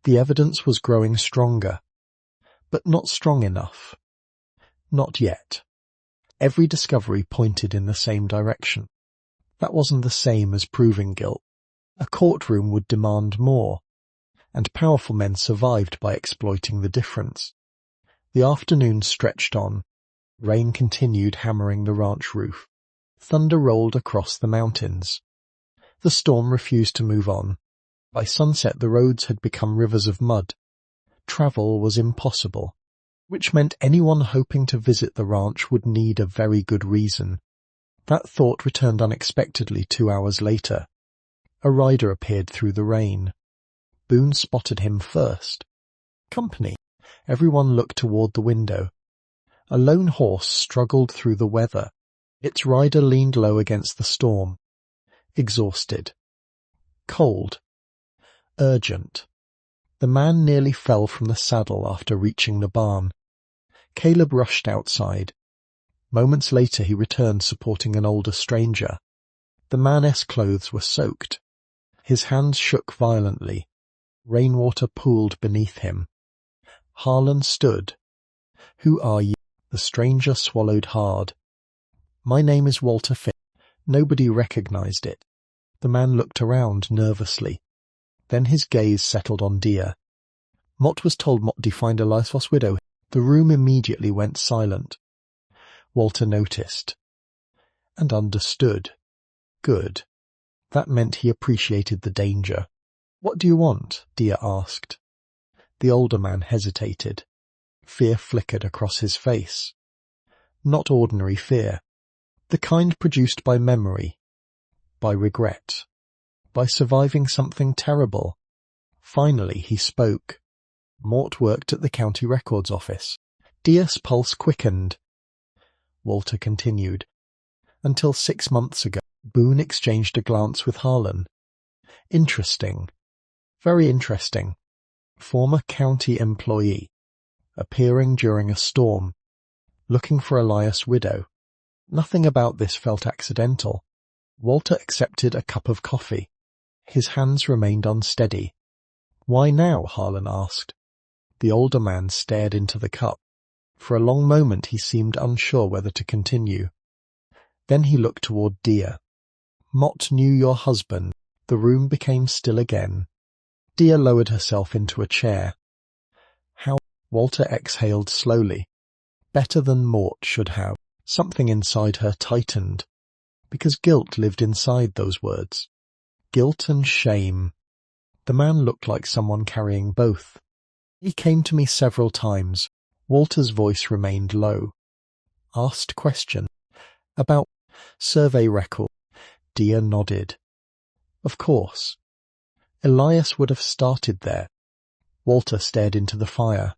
The evidence was growing stronger. But not strong enough. Not yet. Every discovery pointed in the same direction. That wasn't the same as proving guilt. A courtroom would demand more, and powerful men survived by exploiting the difference. The afternoon stretched on. Rain continued hammering the ranch roof. Thunder rolled across the mountains. The storm refused to move on. By sunset the roads had become rivers of mud. Travel was impossible, which meant anyone hoping to visit the ranch would need a very good reason. That thought returned unexpectedly 2 hours later. A rider appeared through the rain. Boone spotted him first. Company. Everyone looked toward the window. A lone horse struggled through the weather. Its rider leaned low against the storm. Exhausted. Cold. Urgent. The man nearly fell from the saddle after reaching the barn. Caleb rushed outside. Moments later he returned supporting an older stranger. The man's clothes were soaked. His hands shook violently. Rainwater pooled beneath him. Harlan stood. Who are you? The stranger swallowed hard. My name is Walter Finn. Nobody recognized it. The man looked around nervously. Then his gaze settled on Dia. Mott was told Mott defined Elias' widow. The room immediately went silent. Walter noticed. And understood. Good. That meant he appreciated the danger. What do you want? Dia asked. The older man hesitated. Fear flickered across his face. Not ordinary fear. The kind produced by memory. By regret. By surviving something terrible. Finally he spoke. Mort worked at the county records office. Dia's pulse quickened. Walter continued. Until 6 months ago. Boone exchanged a glance with Harlan. Interesting. Very interesting. Former county employee. Appearing during a storm. Looking for Elias' widow. Nothing about this felt accidental. Walter accepted a cup of coffee. His hands remained unsteady. Why now? Harlan asked. The older man stared into the cup. For a long moment he seemed unsure whether to continue. Then he looked toward Dia. Mott knew your husband. The room became still again. Dia lowered herself into a chair. How? Walter exhaled slowly. Better than Mort should have. Something inside her tightened, because guilt lived inside those words. Guilt and shame. The man looked like someone carrying both. He came to me several times. Walter's voice remained low. Asked question. About survey record. Dia nodded. Of course. Elias would have started there. Walter stared into the fire.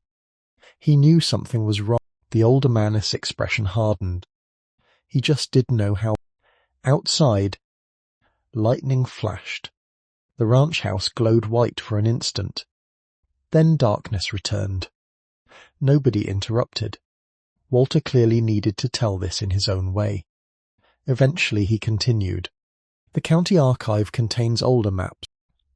He knew something was wrong. The older man's expression hardened. He just didn't know how. Outside, lightning flashed. The ranch house glowed white for an instant. Then darkness returned. Nobody interrupted. Walter clearly needed to tell this in his own way. Eventually he continued. The county archive contains older maps,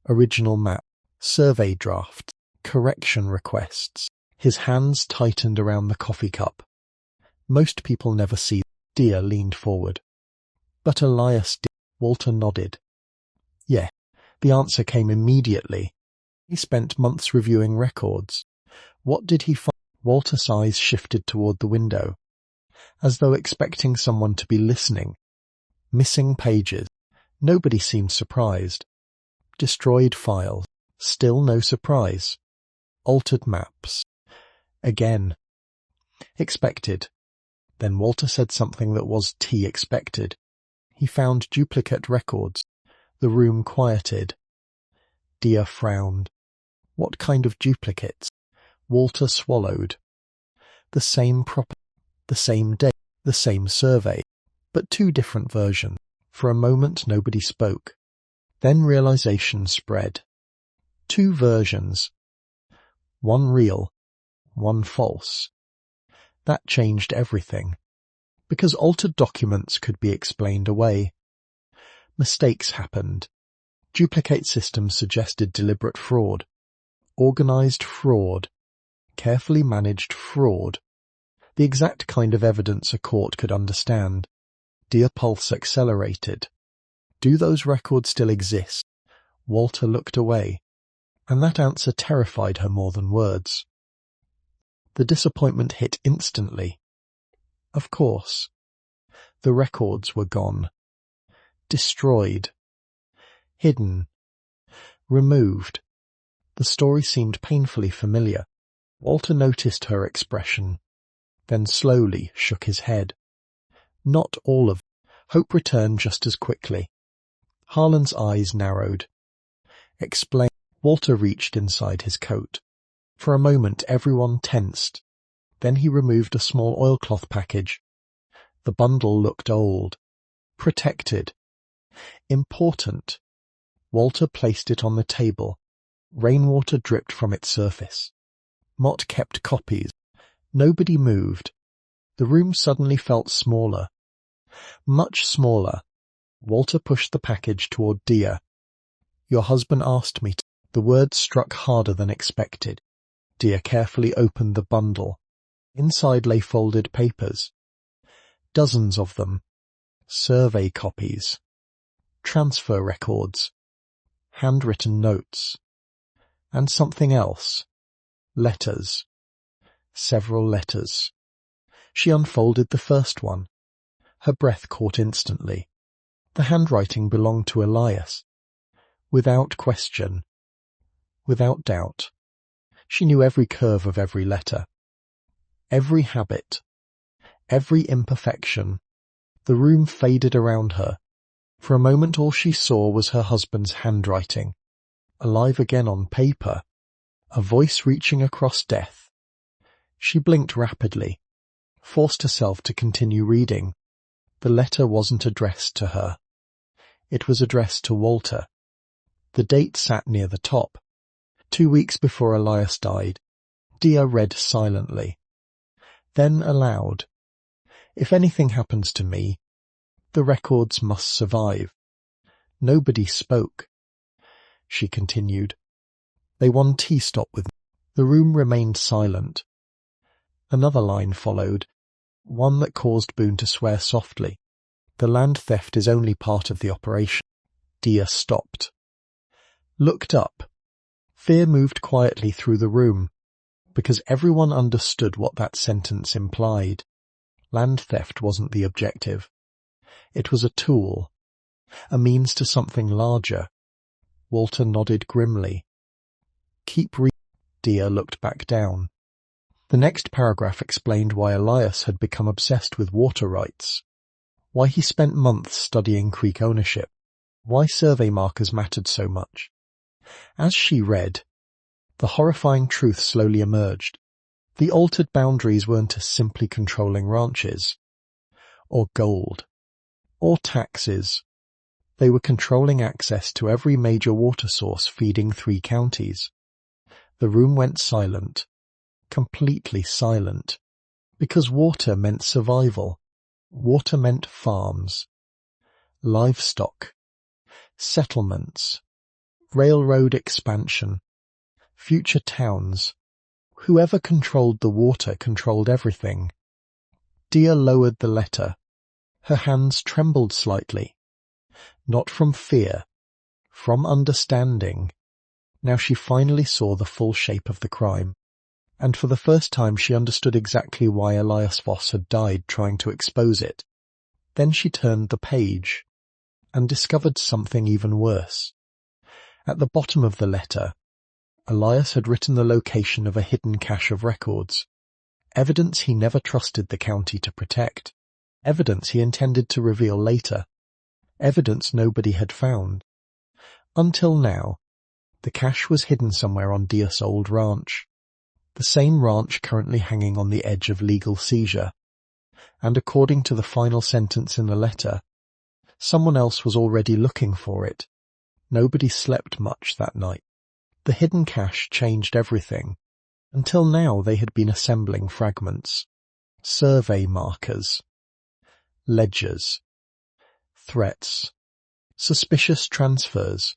original map, survey drafts, correction requests. His hands tightened around the coffee cup. Most people never see. Dia leaned forward. But Elias did. Walter nodded. Yeah, the answer came immediately. He spent months reviewing records. What did he find? Walter's eyes shifted toward the window, as though expecting someone to be listening. Missing pages. Nobody seemed surprised. Destroyed files. Still no surprise. Altered maps. Again. Expected. Then Walter said something that was expected. He found duplicate records. The room quieted. Dia frowned. What kind of duplicates? Walter swallowed. The same property, the same date, the same survey, but two different versions. For a moment nobody spoke. Then realization spread. Two versions. One real, one false. That changed everything. Because altered documents could be explained away. Mistakes happened. Duplicate systems suggested deliberate fraud. Organized fraud. Carefully managed fraud. The exact kind of evidence a court could understand. Dia's pulse accelerated. Do those records still exist? Walter looked away, and that answer terrified her more than words. The disappointment hit instantly. Of course. The records were gone. Destroyed. Hidden. Removed. The story seemed painfully familiar. Walter noticed her expression, then slowly shook his head. Not all of it. Hope returned just as quickly. Harlan's eyes narrowed. Explain. Walter reached inside his coat. For a moment everyone tensed. Then he removed a small oilcloth package. The bundle looked old. Protected. Important. Walter placed it on the table. Rainwater dripped from its surface. Mott kept copies. Nobody moved. The room suddenly felt smaller. Much smaller. Walter pushed the package toward Dia. Your husband asked me to. The words struck harder than expected. Dia carefully opened the bundle. Inside lay folded papers. Dozens of them. Survey copies. Transfer records. Handwritten notes. And something else. Letters. Several letters. She unfolded the first one. Her breath caught instantly. The handwriting belonged to Elias. Without question. Without doubt. She knew every curve of every letter. Every habit. Every imperfection. The room faded around her. For a moment all she saw was her husband's handwriting. Alive again on paper. A voice reaching across death. She blinked rapidly. Forced herself to continue reading. The letter wasn't addressed to her. It was addressed to Walter. The date sat near the top. 2 weeks before Elias died. Dia read silently. Then aloud. If anything happens to me, the records must survive. Nobody spoke. She continued. They want tea stop with me. The room remained silent. Another line followed, one that caused Boone to swear softly. The land theft is only part of the operation. Dia stopped. Looked up. Fear moved quietly through the room. because everyone understood what that sentence implied. Land theft wasn't the objective. It was a tool, a means to something larger. Walter nodded grimly. Keep reading. Dia looked back down. The next paragraph explained why Elias had become obsessed with water rights, why he spent months studying creek ownership, why survey markers mattered so much. As she read, the horrifying truth slowly emerged. The altered boundaries weren't simply controlling ranches, or gold, or taxes. They were controlling access to every major water source feeding 3 counties. The room went silent, completely silent, because water meant survival. Water meant farms, livestock, settlements, railroad expansion, future towns. Whoever controlled the water controlled everything. Dia lowered the letter. Her hands trembled slightly. Not from fear, from understanding. Now she finally saw the full shape of the crime. And for the first time she understood exactly why Elias Voss had died trying to expose it. Then she turned the page, and discovered something even worse. At the bottom of the letter, Elias had written the location of a hidden cache of records. Evidence he never trusted the county to protect. Evidence he intended to reveal later. Evidence nobody had found. Until now, the cache was hidden somewhere on Dia's old ranch. The same ranch currently hanging on the edge of legal seizure. And according to the final sentence in the letter, someone else was already looking for it. Nobody slept much that night. The hidden cache changed everything. Until now they had been assembling fragments. Survey markers. Ledgers. Threats. Suspicious transfers.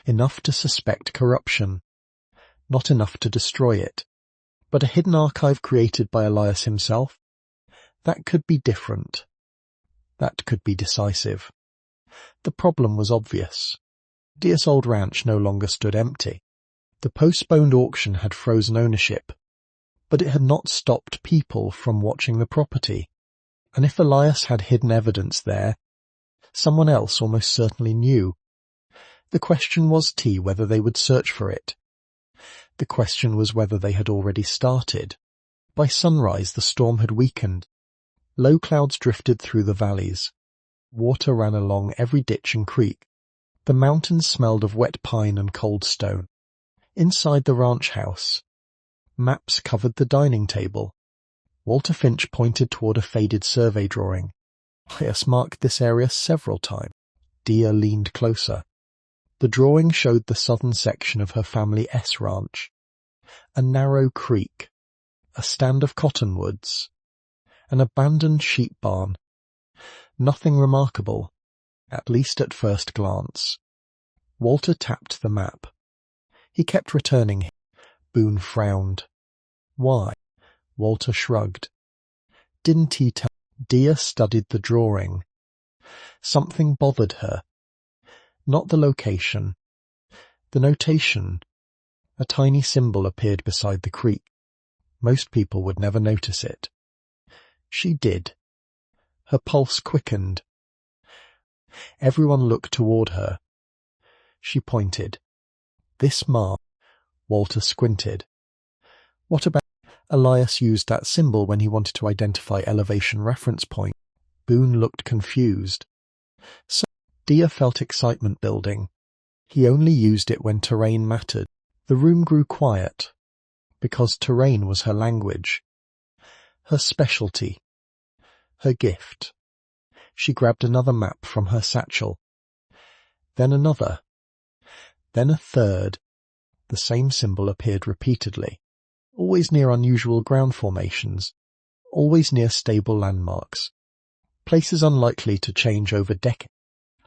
Enough to suspect corruption. Not enough to destroy it. But a hidden archive created by Elias himself? That could be different. That could be decisive. The problem was obvious. Dia's old ranch no longer stood empty. The postponed auction had frozen ownership, but it had not stopped people from watching the property. And if Elias had hidden evidence there, someone else almost certainly knew. The question was whether they would search for it. The question was whether they had already started. By sunrise the storm had weakened. Low clouds drifted through the valleys. Water ran along every ditch and creek. The mountains smelled of wet pine and cold stone. Inside the ranch house, maps covered the dining table. Walter Finch pointed toward a faded survey drawing. Elias marked this area several times. Dia leaned closer. The drawing showed the southern section of her family S ranch. A narrow creek, a stand of cottonwoods, an abandoned sheep barn. Nothing remarkable, at least at first glance. Walter tapped the map. He kept returning. Boone frowned. Why? Walter shrugged. Didn't he tell? Dia studied the drawing. Something bothered her. Not the location. The notation. A tiny symbol appeared beside the creek. Most people would never notice it. She did. Her pulse quickened. Everyone looked toward her. She pointed. This mark. Walter squinted. What about? Elias used that symbol when he wanted to identify elevation reference point. Boone looked confused. So Dia felt excitement building. He only used it when terrain mattered. The room grew quiet, because terrain was her language, her specialty, her gift. She grabbed another map from her satchel. Then another. Then a third. The same symbol appeared repeatedly, always near unusual ground formations, always near stable landmarks, places unlikely to change over decades.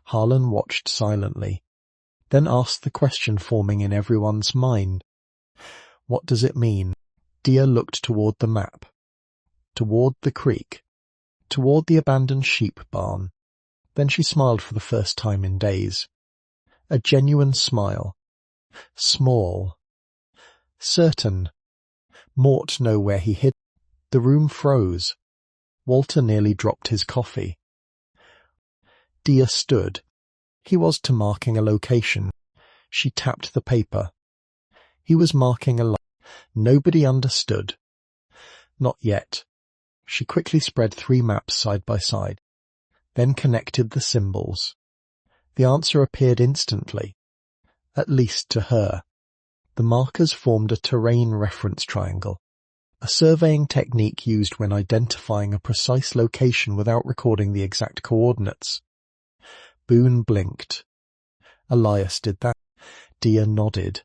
Harlan watched silently, then asked the question forming in everyone's mind. What does it mean? Dia looked toward the map, toward the creek, toward the abandoned sheep barn. Then she smiled for the first time in days. A genuine smile. Small. Certain. Mort know where he hid. The room froze. Walter nearly dropped his coffee. Dia stood. He was to marking a location. She tapped the paper. He was marking a line. Nobody understood. Not yet. She quickly spread 3 maps side by side, then connected the symbols. The answer appeared instantly, at least to her. The markers formed a terrain reference triangle, a surveying technique used when identifying a precise location without recording the exact coordinates. Boone blinked. Elias did that. Dia nodded.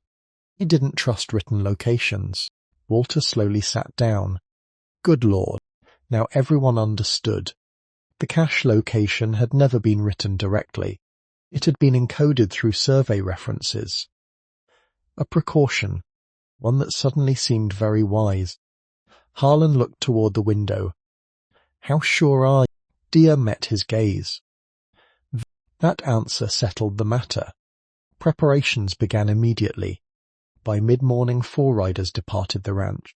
He didn't trust written locations. Walter slowly sat down. Good Lord. Now everyone understood. The cache location had never been written directly. It had been encoded through survey references. A precaution, one that suddenly seemed very wise. Harlan looked toward the window. How sure are you? Dia met his gaze. That answer settled the matter. Preparations began immediately. By mid-morning 4 riders departed the ranch.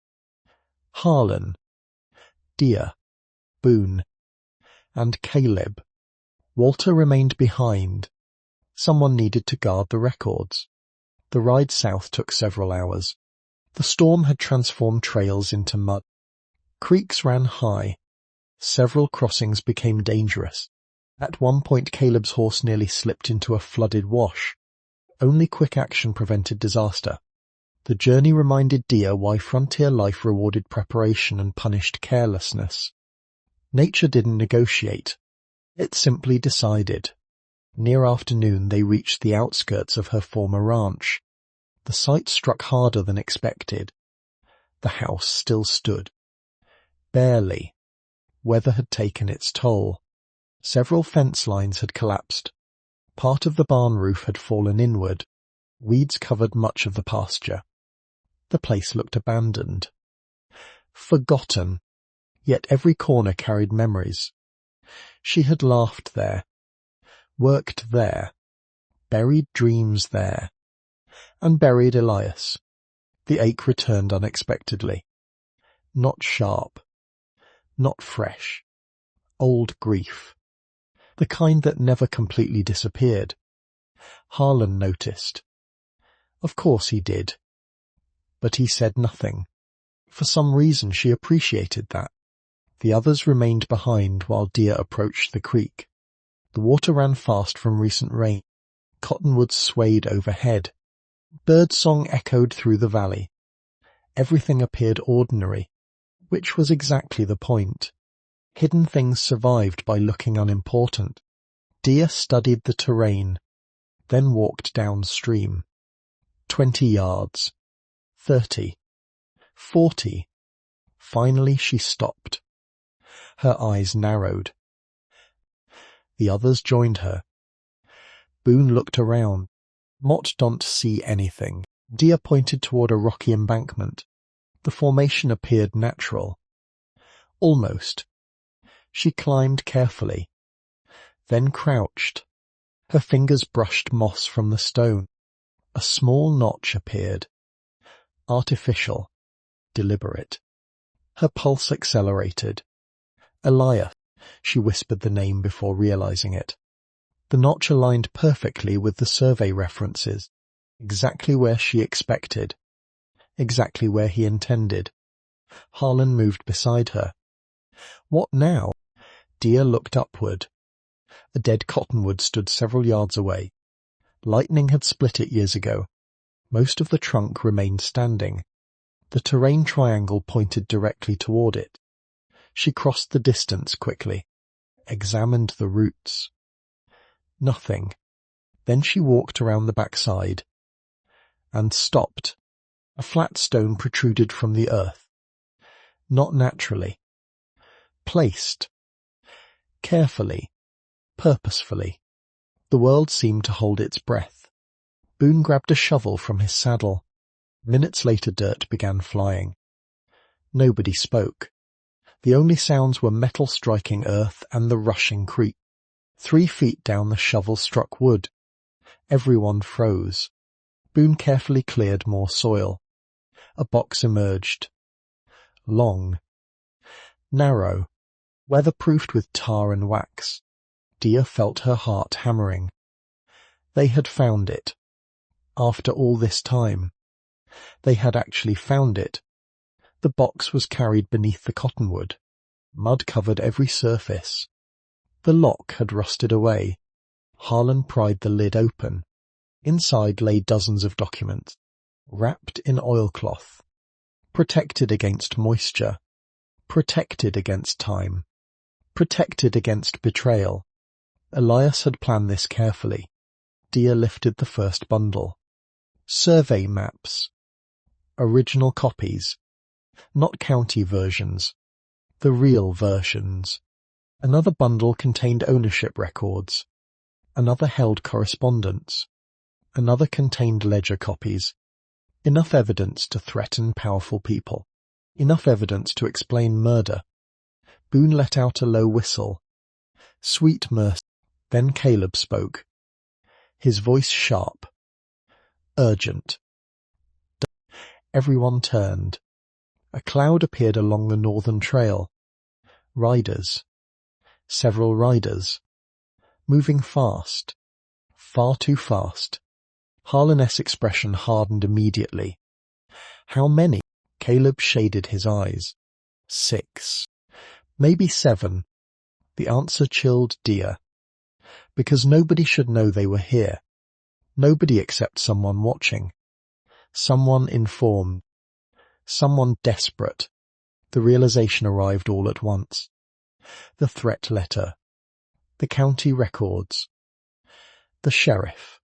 Harlan, Dia, Boone, and Caleb. Walter remained behind. Someone needed to guard the records. The ride south took several hours. The storm had transformed trails into mud. Creeks ran high. Several crossings became dangerous. At one point Caleb's horse nearly slipped into a flooded wash. Only quick action prevented disaster. The journey reminded Dia why frontier life rewarded preparation and punished carelessness. Nature didn't negotiate. It simply decided. Near afternoon they reached the outskirts of her former ranch. The sight struck harder than expected. The house still stood. Barely. Weather had taken its toll. Several fence lines had collapsed. Part of the barn roof had fallen inward. Weeds covered much of the pasture. The place looked abandoned. Forgotten. Yet every corner carried memories. She had laughed there, worked there, buried dreams there, and buried Elias. The ache returned unexpectedly. Not sharp, not fresh. Old grief. The kind that never completely disappeared. Harlan noticed. Of course he did. But he said nothing. For some reason she appreciated that. The others remained behind while Dia approached the creek. The water ran fast from recent rain. Cottonwoods swayed overhead. Birdsong echoed through the valley. Everything appeared ordinary, which was exactly the point. Hidden things survived by looking unimportant. Dia studied the terrain, then walked downstream. 20 yards. 30. 40. Finally she stopped. Her eyes narrowed. The others joined her. Boone looked around. Mott don't see anything. Dia pointed toward a rocky embankment. The formation appeared natural. Almost. She climbed carefully, then crouched. Her fingers brushed moss from the stone. A small notch appeared. Artificial, deliberate. Her pulse accelerated. Elias, she whispered the name before realizing it. The notch aligned perfectly with the survey references, exactly where she expected, exactly where he intended. Harlan moved beside her. What now? Dia looked upward. A dead cottonwood stood several yards away. Lightning had split it years ago. Most of the trunk remained standing. The terrain triangle pointed directly toward it. She crossed the distance quickly, examined the roots. Nothing. Then she walked around the backside and stopped. A flat stone protruded from the earth. Not naturally. Placed. Carefully. Purposefully. The world seemed to hold its breath. Boone grabbed a shovel from his saddle. Minutes later dirt began flying. Nobody spoke. The only sounds were metal striking earth and the rushing creek. 3 feet down the shovel struck wood. Everyone froze. Boone carefully cleared more soil. A box emerged. long, narrow, weatherproofed with tar and wax. Dia felt her heart hammering. They had found it. After all this time, they had actually found it. The box was carried beneath the cottonwood. Mud covered every surface. The lock had rusted away. Harlan pried the lid open. Inside lay dozens of documents, wrapped in oilcloth, protected against moisture, protected against time, protected against betrayal. Elias had planned this carefully. Dia lifted the first bundle. Survey maps. Original copies. Not county versions. The real versions. Another bundle contained ownership records. Another held correspondence. Another contained ledger copies. Enough evidence to threaten powerful people. Enough evidence to explain murder. Boone let out a low whistle. Sweet mercy. Then Caleb spoke. His voice sharp. Urgent. Everyone turned. A cloud appeared along the northern trail. Riders. Several riders. Moving fast. Far too fast. Harlan's expression hardened immediately. How many? Caleb shaded his eyes. 6. Maybe 7. The answer chilled Dia. Because nobody should know they were here. Nobody except someone watching. Someone informed. Someone desperate. The realization arrived all at once. The threat letter. The county records. The sheriff.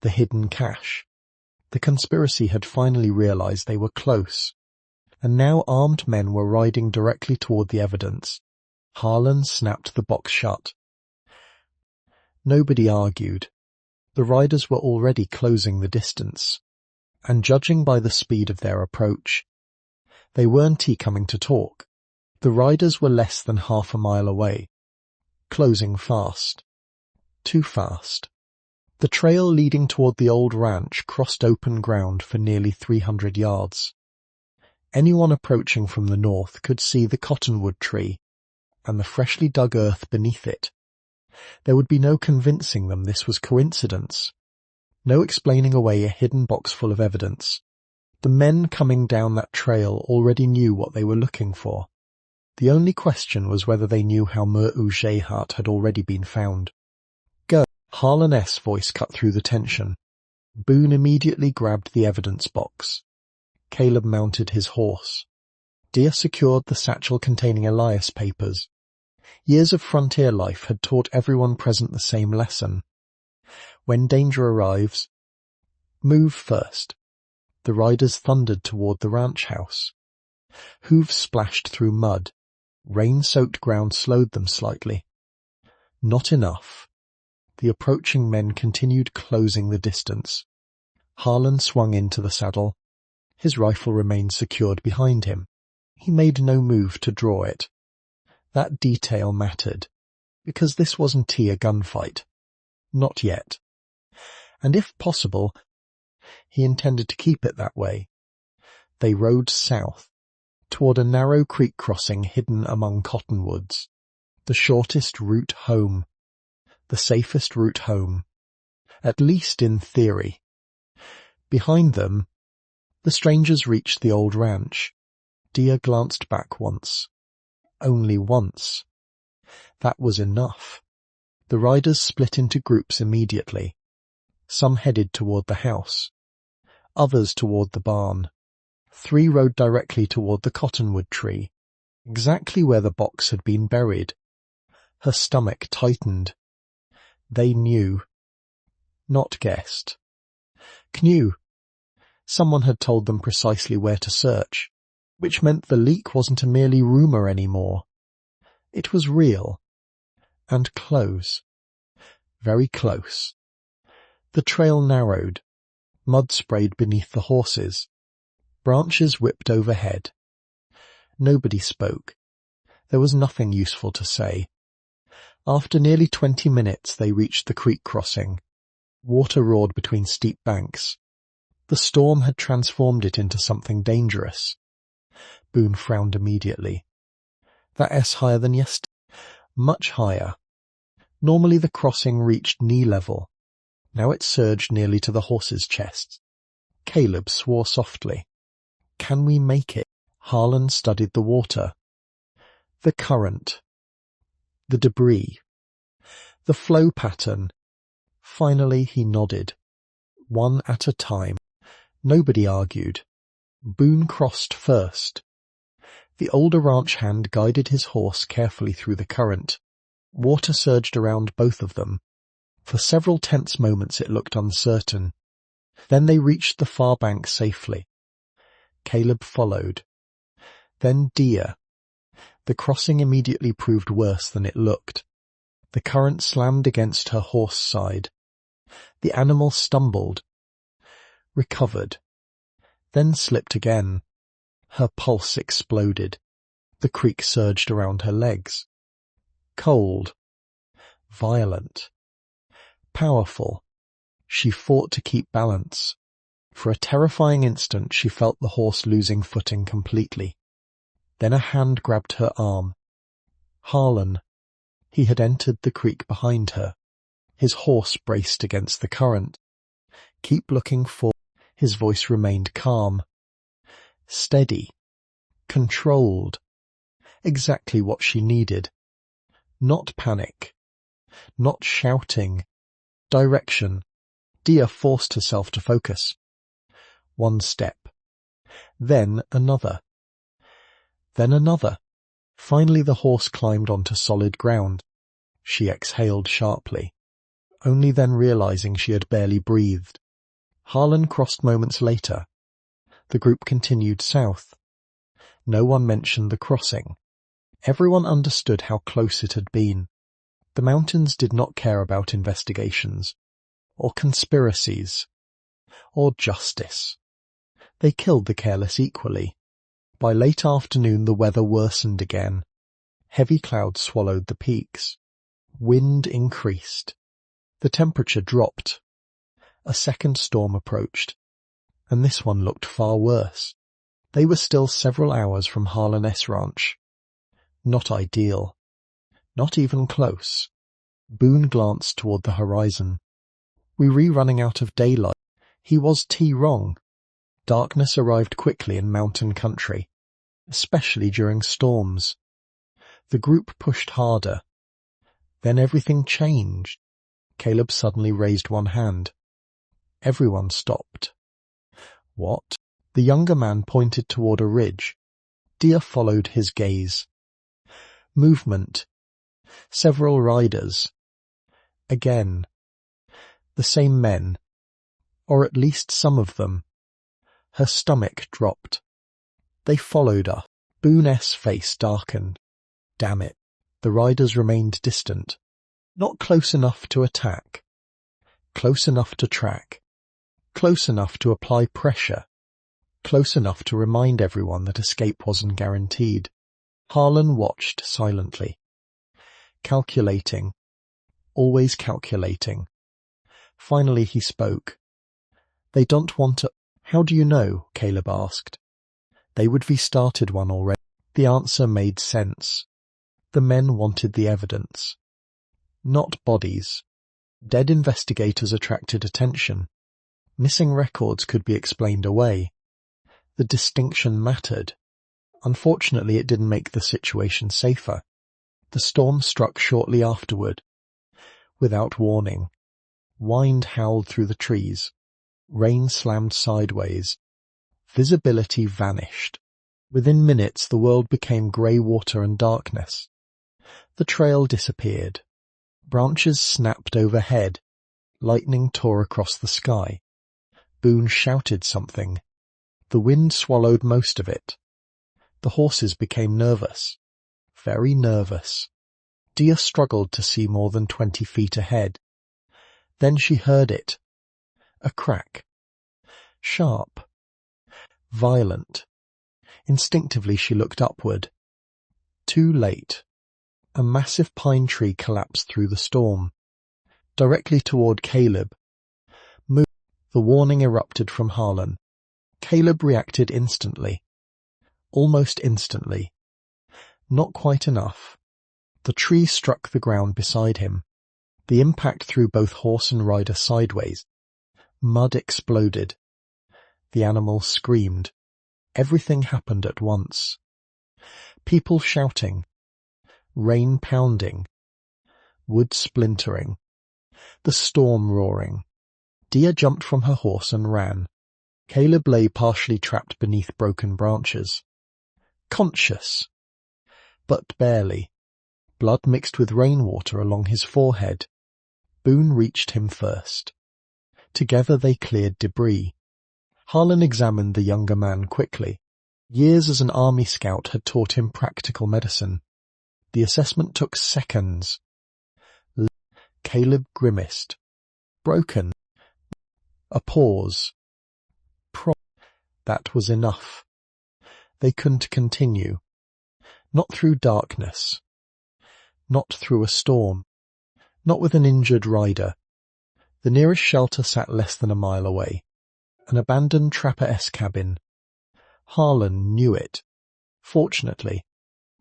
The hidden cash. The conspiracy had finally realized they were close. And now armed men were riding directly toward the evidence. Harlan snapped the box shut. Nobody argued. The riders were already closing the distance. And judging by the speed of their approach, they weren't coming to talk. The riders were less than half a mile away. Closing fast. Too fast. The trail leading toward the old ranch crossed open ground for nearly 300 yards. Anyone approaching from the north could see the cottonwood tree and the freshly dug earth beneath it. There would be no convincing them this was coincidence. No explaining away a hidden box full of evidence. The men coming down that trail already knew what they were looking for. The only question was whether they knew how Mer-u-Jehat had already been found. Go! Harlan's voice cut through the tension. Boone immediately grabbed the evidence box. Caleb mounted his horse. Dia secured the satchel containing Elias papers. Years of frontier life had taught everyone present the same lesson. When danger arrives, move first. The riders thundered toward the ranch house. Hooves splashed through mud. Rain-soaked ground slowed them slightly. Not enough. The approaching men continued closing the distance. Harlan swung into the saddle. His rifle remained secured behind him. He made no move to draw it. That detail mattered, because this wasn't a gunfight. Not yet. And if possible, he intended to keep it that way. They rode south, toward a narrow creek crossing hidden among cottonwoods. The shortest route home. The safest route home. At least in theory. Behind them, the strangers reached the old ranch. Dia glanced back once. Only once. That was enough. The riders split into groups immediately. Some headed toward the house. Others toward the barn. 3 rode directly toward the cottonwood tree, exactly where the box had been buried. Her stomach tightened. They knew. Not guessed. Knew. Someone had told them precisely where to search, which meant the leak wasn't a merely rumor anymore. It was real. And close. Very close. The trail narrowed. Mud sprayed beneath the horses. Branches whipped overhead. Nobody spoke. There was nothing useful to say. After nearly 20 minutes they reached the creek crossing. Water roared between steep banks. The storm had transformed it into something dangerous. Boone frowned immediately. That S higher than yesterday? Much higher. Normally the crossing reached knee level. Now it surged nearly to the horses' chests. Caleb swore softly. Can we make it? Harlan studied the water. The current. The debris. The flow pattern. Finally he nodded. One at a time. Nobody argued. Boone crossed first. The older ranch hand guided his horse carefully through the current. Water surged around both of them. For several tense moments it looked uncertain. Then they reached the far bank safely. Caleb followed. Then Dia. The crossing immediately proved worse than it looked. The current slammed against her horse side. The animal stumbled. Recovered. Then slipped again. Her pulse exploded. The creek surged around her legs. Cold. Violent. Powerful. She fought to keep balance. For a terrifying instant she felt the horse losing footing completely. Then a hand grabbed her arm. Harlan. He had entered the creek behind her. His horse braced against the current. Keep looking forward. His voice remained calm. Steady. Controlled. Exactly what she needed. Not panic. Not shouting. Direction. Dia forced herself to focus. One step. Then another. Then another. Finally the horse climbed onto solid ground. She exhaled sharply, only then realizing she had barely breathed. Harlan crossed moments later. The group continued south. No one mentioned the crossing. Everyone understood how close it had been. The mountains did not care about investigations, or conspiracies, or justice. They killed the careless equally. By late afternoon the weather worsened again. Heavy clouds swallowed the peaks. Wind increased. The temperature dropped. A second storm approached, and this one looked far worse. They were still several hours from Harlan S. Ranch. Not ideal. Not even close. Boone glanced toward the horizon. We running out of daylight. He was wrong. Darkness arrived quickly in mountain country, especially during storms. The group pushed harder. Then everything changed. Caleb suddenly raised one hand. Everyone stopped. What? The younger man pointed toward a ridge. Dia followed his gaze. Movement. Several riders. Again. The same men. Or at least some of them. Her stomach dropped. They followed us. Boone's face darkened. Damn it. The riders remained distant. Not close enough to attack. Close enough to track. Close enough to apply pressure. Close enough to remind everyone that escape wasn't guaranteed. Harlan watched silently. Calculating. Always calculating. Finally he spoke. They don't want to... How do you know? Caleb asked. They would be started one already. The answer made sense. The men wanted the evidence. Not bodies. Dead investigators attracted attention. Missing records could be explained away. The distinction mattered. Unfortunately, it didn't make the situation safer. The storm struck shortly afterward. Without warning. Wind howled through the trees. Rain slammed sideways. Visibility vanished. Within minutes, the world became grey water and darkness. The trail disappeared. Branches snapped overhead. Lightning tore across the sky. Boone shouted something. The wind swallowed most of it. The horses became nervous. Very nervous. Dia struggled to see more than 20 feet ahead. Then she heard it. A crack. Sharp. Violent. Instinctively she looked upward. Too late. A massive pine tree collapsed through the storm. Directly toward Caleb. Move. The warning erupted from Harlan. Caleb reacted instantly. almost instantly. Not quite enough. The tree struck the ground beside him. The impact threw both horse and rider sideways. Mud exploded. The animal screamed. Everything happened at once. People shouting. Rain pounding. Wood splintering. The storm roaring. Dia jumped from her horse and ran. Caleb lay partially trapped beneath broken branches. Conscious. But barely. Blood mixed with rainwater along his forehead. Boone reached him first. Together they cleared debris. Harlan examined the younger man quickly. Years as an army scout had taught him practical medicine. The assessment took seconds. Caleb grimaced. Broken. A pause. That was enough. They couldn't continue. Not through darkness. Not through a storm. Not with an injured rider. The nearest shelter sat less than a mile away. An abandoned trapper-esque cabin. Harlan knew it. Fortunately,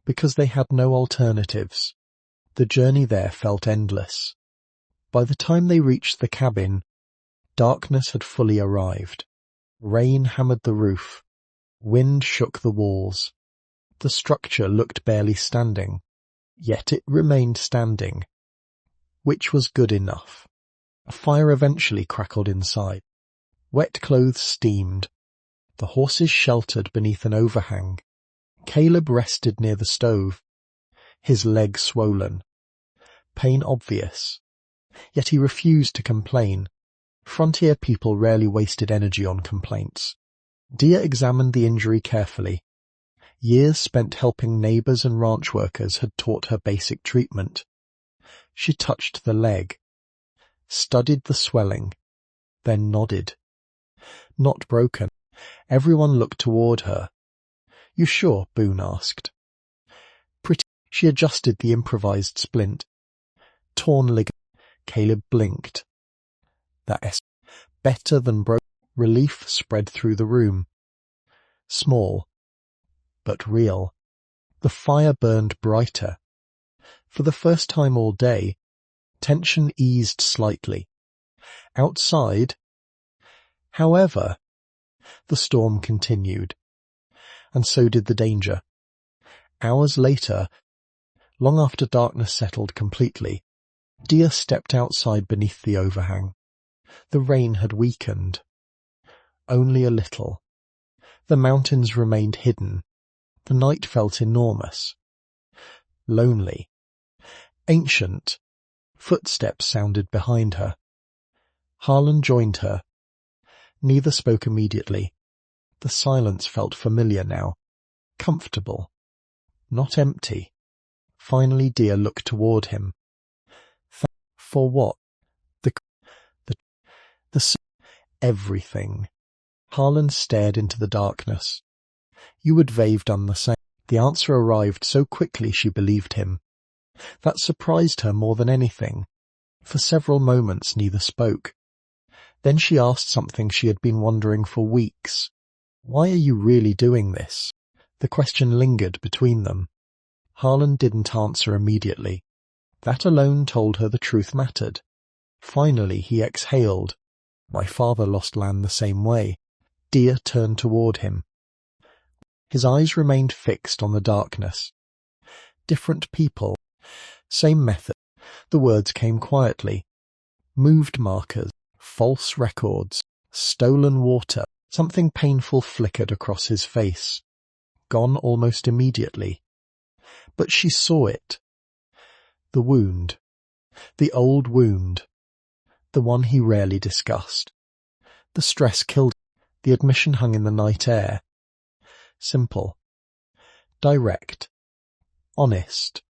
because they had no alternatives. The journey there felt endless. By the time they reached the cabin, darkness had fully arrived. Rain hammered the roof. Wind shook the walls. The structure looked barely standing, yet it remained standing, which was good enough. A fire eventually crackled inside. Wet clothes steamed. The horses sheltered beneath an overhang. Caleb rested near the stove, his leg swollen. Pain obvious. Yet he refused to complain. Frontier people rarely wasted energy on complaints. Dia examined the injury carefully. Years spent helping neighbours and ranch workers had taught her basic treatment. She touched the leg, studied the swelling, then nodded. Not broken. Everyone looked toward her. "You sure?" Boone asked. Pretty. She adjusted the improvised splint. Torn ligament. Caleb blinked. That's better than broken. Relief spread through the room. Small, but real. The fire burned brighter. For the first time all day, tension eased slightly. Outside, however, the storm continued, and so did the danger. Hours later, long after darkness settled completely, Dia stepped outside beneath the overhang. The rain had weakened. Only a little. The mountains remained hidden. The night felt enormous. Lonely. Ancient. Footsteps sounded behind her. Harlan joined her. Neither spoke immediately. The silence felt familiar now. Comfortable. Not empty. Finally Dia looked toward him. For what? The everything. Harlan stared into the darkness. You would have done the same. The answer arrived so quickly she believed him. That surprised her more than anything. For several moments neither spoke. Then she asked something she had been wondering for weeks. Why are you really doing this? The question lingered between them. Harlan didn't answer immediately. That alone told her the truth mattered. Finally he exhaled. My father lost land the same way. Dia turned toward him. His eyes remained fixed on the darkness. Different people. Same method. The words came quietly. Moved markers. False records. Stolen water. Something painful flickered across his face. Gone almost immediately. But she saw it. The wound. The old wound. The one he rarely discussed. The stress killed him. The admission hung in the night air. Simple. Direct. Honest.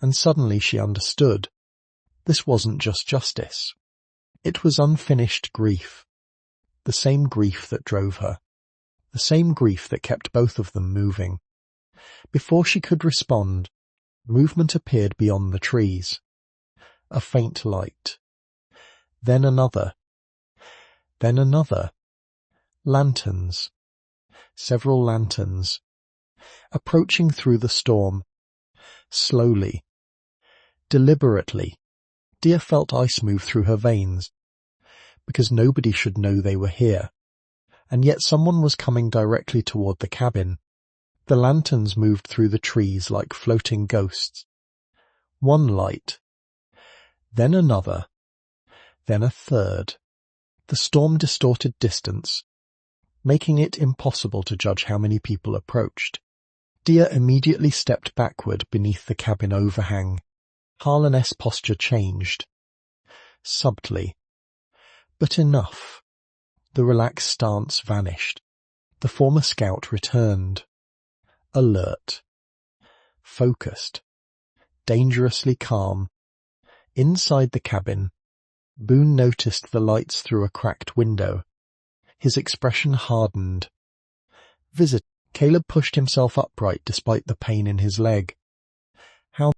And suddenly she understood. This wasn't just justice. It was unfinished grief. The same grief that drove her. The same grief that kept both of them moving. Before she could respond, movement appeared beyond the trees. A faint light. Then another. Then another. Lanterns. Several lanterns. approaching through the storm. Slowly, deliberately, Dia felt ice move through her veins, because nobody should know they were here, and yet someone was coming directly toward the cabin. The lanterns moved through the trees like floating ghosts. One light, then another, then a third. The storm distorted distance, making it impossible to judge how many people approached. Dia immediately stepped backward beneath the cabin overhang. Harlan's posture changed. Subtly, but enough. The relaxed stance vanished. The former scout returned. Alert. Focused. Dangerously calm. Inside the cabin, Boone noticed the lights through a cracked window. His expression hardened. Caleb pushed himself upright despite the pain in his leg. How?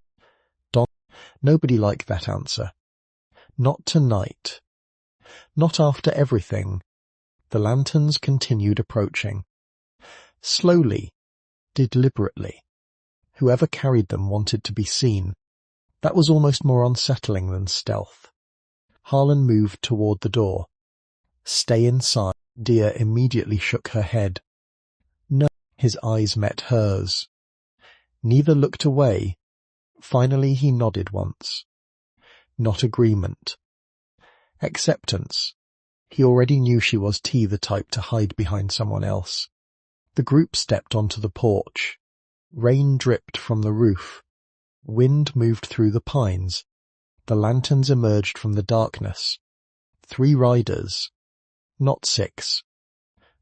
Nobody liked that answer. Not tonight. Not after everything. The lanterns continued approaching. Slowly, deliberately. Whoever carried them wanted to be seen. That was almost more unsettling than stealth. Harlan moved toward the door. Stay inside. Dia immediately shook her head. No. His eyes met hers. Neither looked away. Finally he nodded once. Not agreement. Acceptance. He already knew she was the type to hide behind someone else. The group stepped onto the porch. Rain dripped from the roof. Wind moved through the pines. The lanterns emerged from the darkness. 3 riders. Not 6.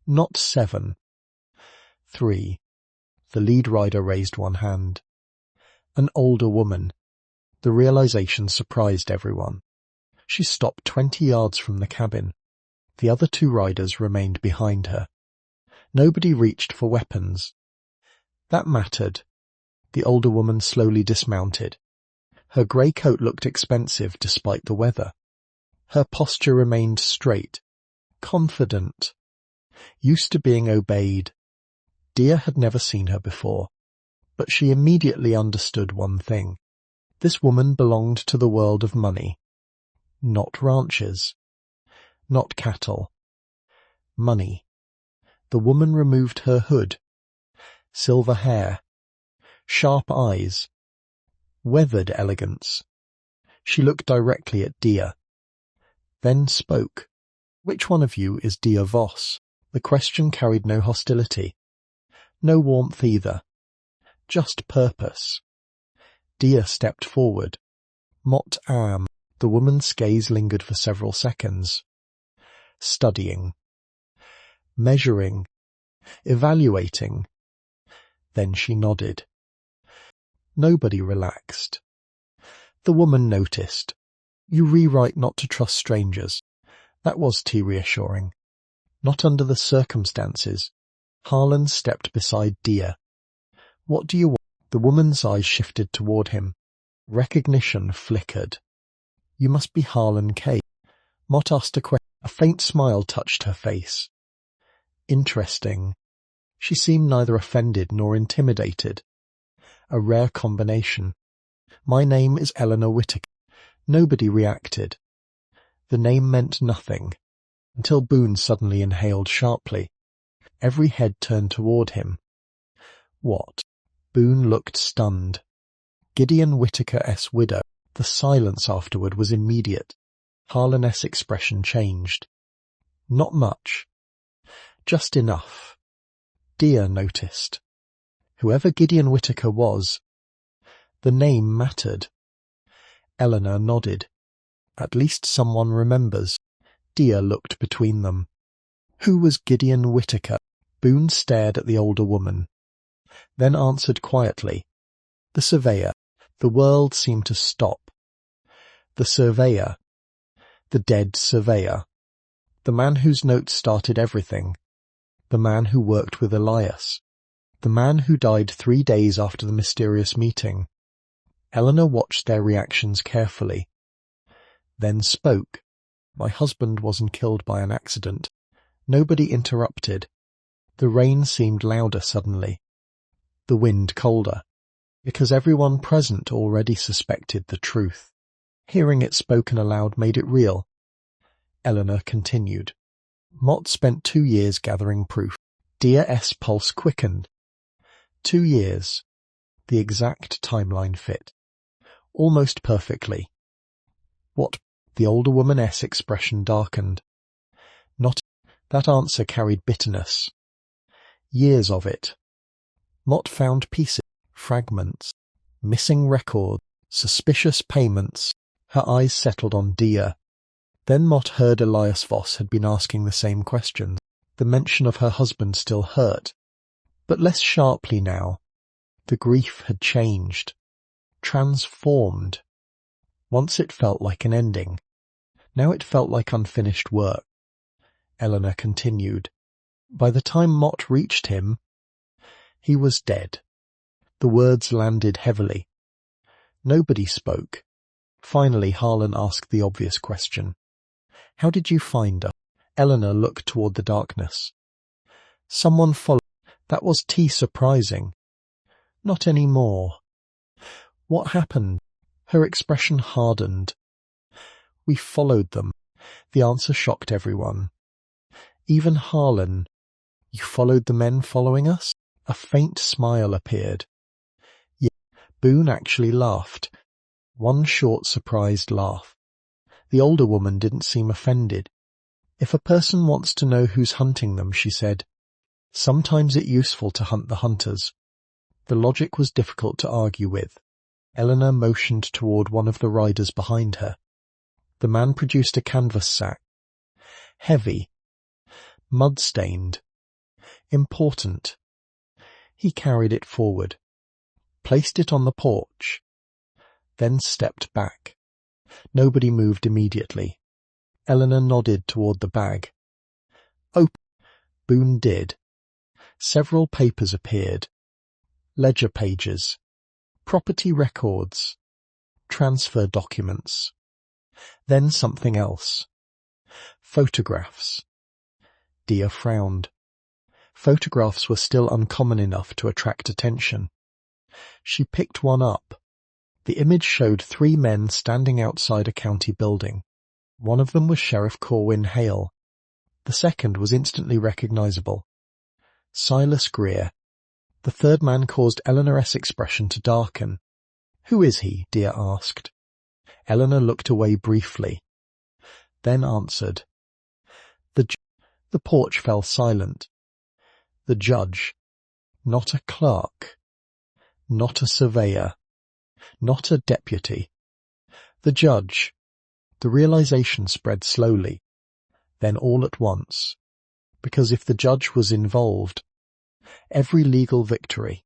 Not 7. 3. The lead rider raised one hand. An older woman. The realization surprised everyone. She stopped 20 yards from the cabin. The other 2 riders remained behind her. Nobody reached for weapons. That mattered. The older woman slowly dismounted. Her grey coat looked expensive despite the weather. Her posture remained straight, confident, used to being obeyed. Dia had never seen her before, but she immediately understood one thing. This woman belonged to the world of money. Not ranches. Not cattle. Money. The woman removed her hood. Silver hair. Sharp eyes. Weathered elegance. She looked directly at Dia. Then spoke. Which one of you is Dia Voss? The question carried no hostility. No warmth either. Just purpose. Dia stepped forward. Mot am. The woman's gaze lingered for several seconds. Studying. Measuring. Evaluating. Then she nodded. Nobody relaxed. The woman noticed. You rewrite not to trust strangers. That was reassuring. Not under the circumstances. Harlan stepped beside Dia. What do you want? The woman's eyes shifted toward him. Recognition flickered. You must be Harlan K. Mott asked a question. A faint smile touched her face. Interesting. She seemed neither offended nor intimidated. A rare combination. My name is Eleanor Whittaker. Nobody reacted. The name meant nothing, until Boone suddenly inhaled sharply. Every head turned toward him. What? Boone looked stunned. Gideon Whittaker's widow. The silence afterward was immediate. Harlan's expression changed. Not much. Just enough. Dia noticed. Whoever Gideon Whittaker was, the name mattered. Eleanor nodded. At least someone remembers. Dia looked between them. Who was Gideon Whittaker? Boone stared at the older woman, then answered quietly. The surveyor. The world seemed to stop. The surveyor. The dead surveyor. The man whose notes started everything. The man who worked with Elias. The man who died 3 days after the mysterious meeting. Eleanor watched their reactions carefully. Then spoke. My husband wasn't killed by an accident. Nobody interrupted. The rain seemed louder suddenly. the wind colder, because everyone present already suspected the truth. Hearing it spoken aloud made it real. Eleanor continued. Mott spent 2 years gathering proof. Dear S. pulse quickened. 2 years. The exact timeline fit. Almost perfectly. What? The older woman S. expression darkened. Not. That answer carried bitterness. Years of it. Mott found pieces, fragments, missing records, suspicious payments. Her eyes settled on Dia. Then Mott heard Elias Voss had been asking the same questions. The mention of her husband still hurt, but less sharply now. The grief had changed, transformed. Once it felt like an ending. Now it felt like unfinished work. Eleanor continued. By the time Mott reached him, he was dead. The words landed heavily. Nobody spoke. Finally, Harlan asked the obvious question. How did you find her? Eleanor looked toward the darkness. Someone followed. That was surprising. Not any more. What happened? Her expression hardened. We followed them. The answer shocked everyone. Even Harlan. You followed the men following us? A faint smile appeared. Yeah, Boone actually laughed. One short, surprised laugh. The older woman didn't seem offended. If a person wants to know who's hunting them, she said, sometimes it's useful to hunt the hunters. The logic was difficult to argue with. Eleanor motioned toward one of the riders behind her. The man produced a canvas sack. Heavy. Mud-stained. Important. He carried it forward, placed it on the porch, then stepped back. Nobody moved immediately. Eleanor nodded toward the bag. Open. Boone did. Several papers appeared. Ledger pages. Property records. Transfer documents. Then something else. Photographs. Dia frowned. Photographs were still uncommon enough to attract attention. She picked one up. The image showed 3 men standing outside a county building. One of them was Sheriff Corwin Hale. The second was instantly recognizable. Silas Greer. The third man caused Eleanor's expression to darken. Who is he? Dia asked. Eleanor looked away briefly, then answered. The porch fell silent. The judge. Not a clerk. Not a surveyor. Not a deputy. The judge. The realization spread slowly, then all at once, because if the judge was involved, every legal victory,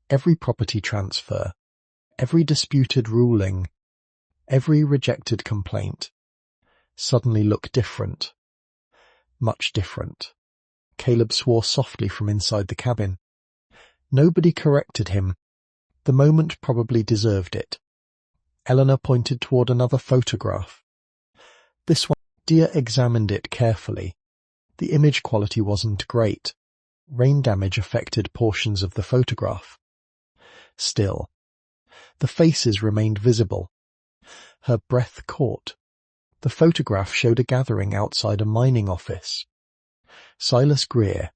every property transfer, every disputed ruling, every rejected complaint, suddenly looked different. Much different. Caleb swore softly from inside the cabin. Nobody corrected him. The moment probably deserved it. Eleanor pointed toward another photograph. This one. Dia examined it carefully. The image quality wasn't great. Rain damage affected portions of the photograph. Still, the faces remained visible. Her breath caught. The photograph showed a gathering outside a mining office. Silas Greer,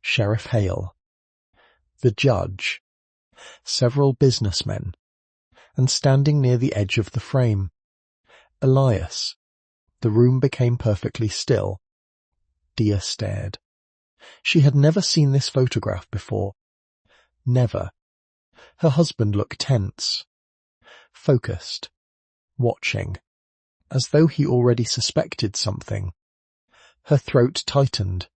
Sheriff Hale, the judge, several businessmen, and standing near the edge of the frame, Elias. The room became perfectly still. Dia stared. She had never seen this photograph before. Never. Her husband looked tense, focused, watching, as though he already suspected something. Her throat tightened.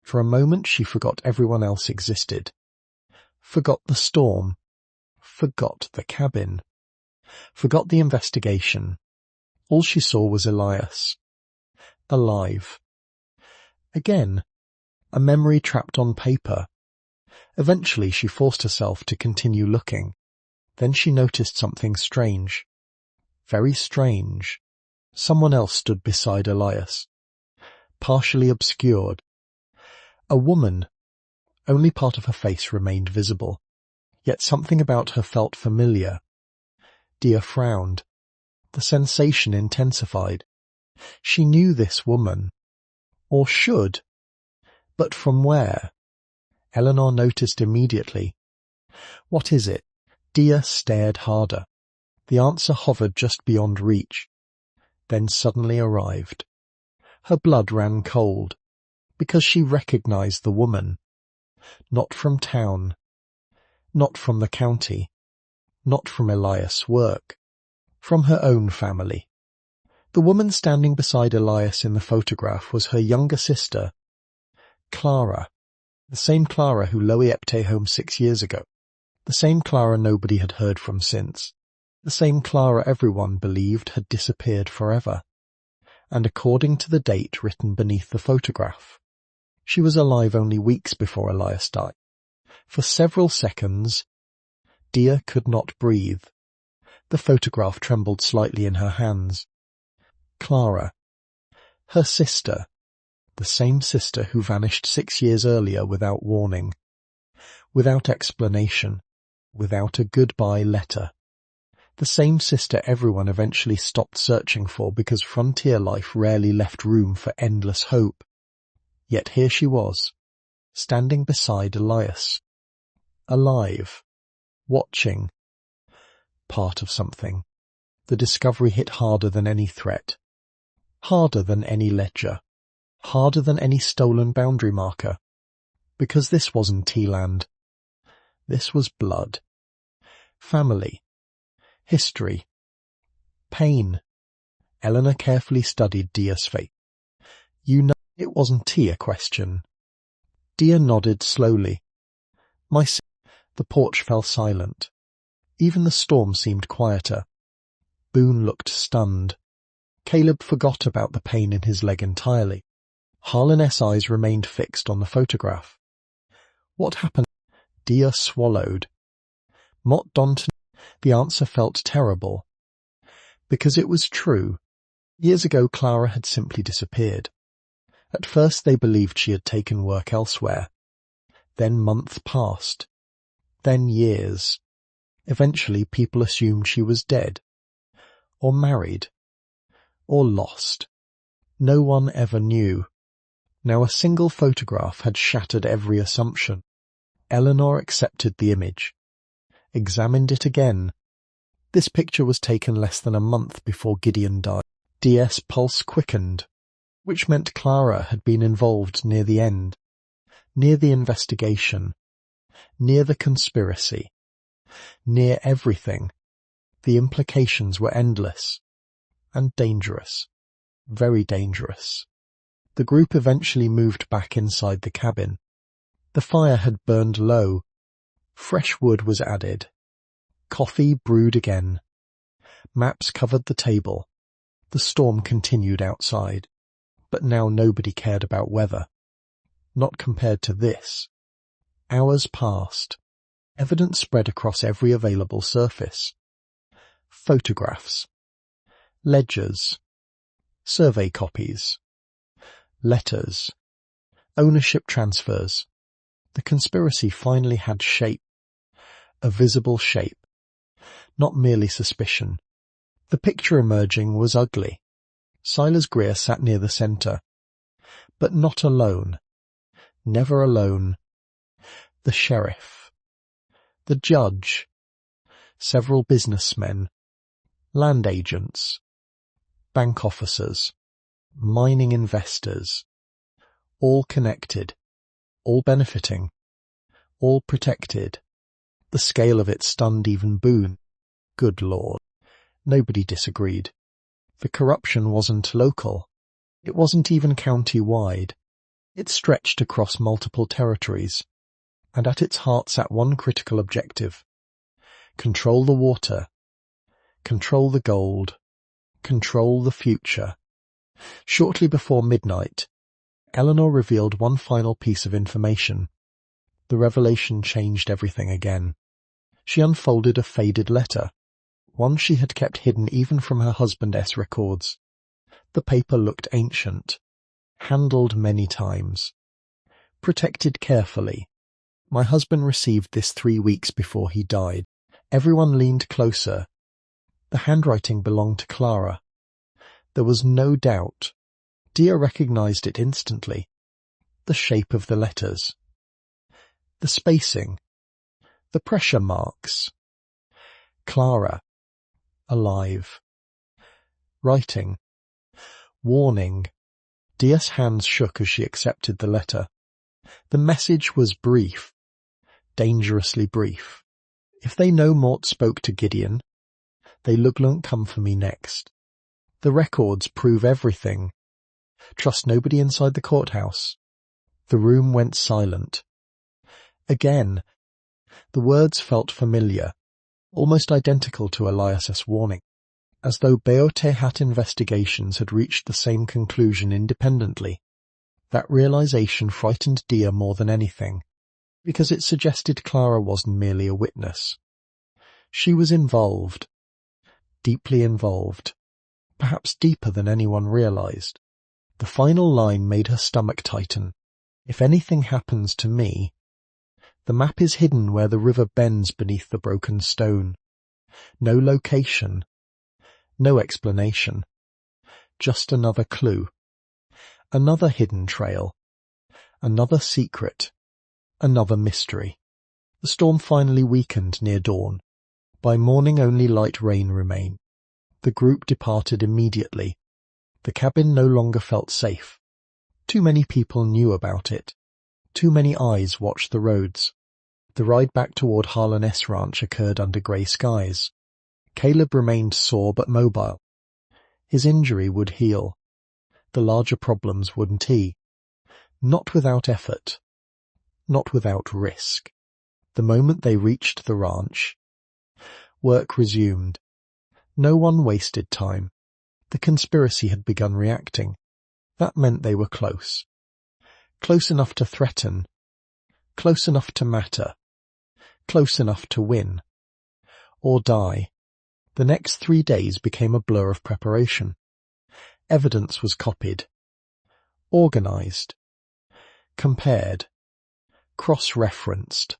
For a moment she forgot everyone else existed. Forgot the storm. Forgot the cabin. Forgot the investigation. All she saw was Elias. Alive. Again, a memory trapped on paper. Eventually she forced herself to continue looking. Then she noticed something strange. Very strange. Someone else stood beside Elias, partially obscured. A woman, Only part of her face remained visible, yet something about her felt familiar. Dia frowned. The sensation intensified. She knew this woman. Or should. But from where? Eleanor noticed immediately. What is it? Dia stared harder. The answer hovered just beyond reach, then suddenly arrived. Her blood ran cold, because she recognized the woman. Not from town, not from the county, not from Elias' work, from her own family. The woman standing beside Elias in the photograph was her younger sister, Clara, the same Clara who Loie Epte home 6 years ago, the same Clara nobody had heard from since, the same Clara everyone believed had disappeared forever. And according to the date written beneath the photograph, she was alive only weeks before Elias died. For several seconds, Dia could not breathe. The photograph trembled slightly in her hands. Clara, her sister, the same sister who vanished 6 years earlier without warning, without explanation, without a goodbye letter. The same sister everyone eventually stopped searching for because frontier life rarely left room for endless hope. Yet here she was, standing beside Elias. Alive. Watching. Part of something. The discovery hit harder than any threat. Harder than any ledger. Harder than any stolen boundary marker. Because this wasn't T-land. This was blood. Family. History. Pain. Eleanor carefully studied Dia's face. You know it wasn't a question. Dia nodded slowly. The porch fell silent. Even the storm seemed quieter. Boone looked stunned. Caleb forgot about the pain in his leg entirely. Harlan's eyes remained fixed on the photograph. What happened? Dia swallowed. Mott Donton. The answer felt terrible. Because it was true. Years ago Clara had simply disappeared. At first they believed she had taken work elsewhere. Then months passed. Then years. Eventually people assumed she was dead. Or married. Or lost. No one ever knew. Now a single photograph had shattered every assumption. Eleanor accepted the image. Examined it again. This picture was taken less than a month before Gideon died. Dia's pulse quickened, which meant Clara had been involved near the end, near the investigation, near the conspiracy, near everything. The implications were endless, and dangerous, very dangerous. The group eventually moved back inside the cabin. The fire had burned low. Fresh wood was added. Coffee brewed again. Maps covered the table. The storm continued outside. But now nobody cared about weather. Not compared to this. Hours passed. Evidence spread across every available surface. Photographs. Ledgers. Survey copies. Letters. Ownership transfers. The conspiracy finally had shape. A visible shape. Not merely suspicion. The picture emerging was ugly. Silas Greer sat near the centre. But not alone. Never alone. The sheriff. The judge. Several businessmen. Land agents. Bank officers. Mining investors. All connected. All benefiting. All protected. The scale of it stunned even Boone. Good Lord. Nobody disagreed. The corruption wasn't local. It wasn't even county-wide. It stretched across multiple territories. And at its heart sat one critical objective. Control the water. Control the gold. Control the future. Shortly before midnight, Eleanor revealed one final piece of information. The revelation changed everything again. She unfolded a faded letter, one she had kept hidden even from her husband's records. The paper looked ancient, handled many times, protected carefully, My husband received this 3 weeks before he died. Everyone leaned closer. The handwriting belonged to Clara. There was no doubt. Dia recognized it instantly. The shape of the letters. The spacing. The pressure marks. Clara. Alive. Writing. Warning. Dia's hands shook as she accepted the letter. The message was brief. Dangerously brief. If they no more spoke to Gideon, they won't come for me next. The records prove everything. Trust nobody inside the courthouse. The room went silent. Again, the words felt familiar, almost identical to Elias's warning, as though Beotehat investigations had reached the same conclusion independently. That realization frightened Dia more than anything, because it suggested Clara wasn't merely a witness. She was involved, deeply involved, perhaps deeper than anyone realized. The final line made her stomach tighten. If anything happens to me, the map is hidden where the river bends beneath the broken stone. No location, no explanation, just another clue, another hidden trail, another secret, another mystery. The storm finally weakened near dawn. By morning only light rain remained. The group departed immediately. The cabin no longer felt safe. Too many people knew about it. Too many eyes watched the roads. The ride back toward Harlan S. Ranch occurred under grey skies. Caleb remained sore but mobile. His injury would heal. The larger problems wouldn't he? Not without effort. Not without risk. The moment they reached the ranch, work resumed. No one wasted time. The conspiracy had begun reacting. That meant they were close. Close enough to threaten. Close enough to matter. Close enough to win. Or die. The next 3 days became a blur of preparation. Evidence was copied. Organized. Compared. Cross-referenced.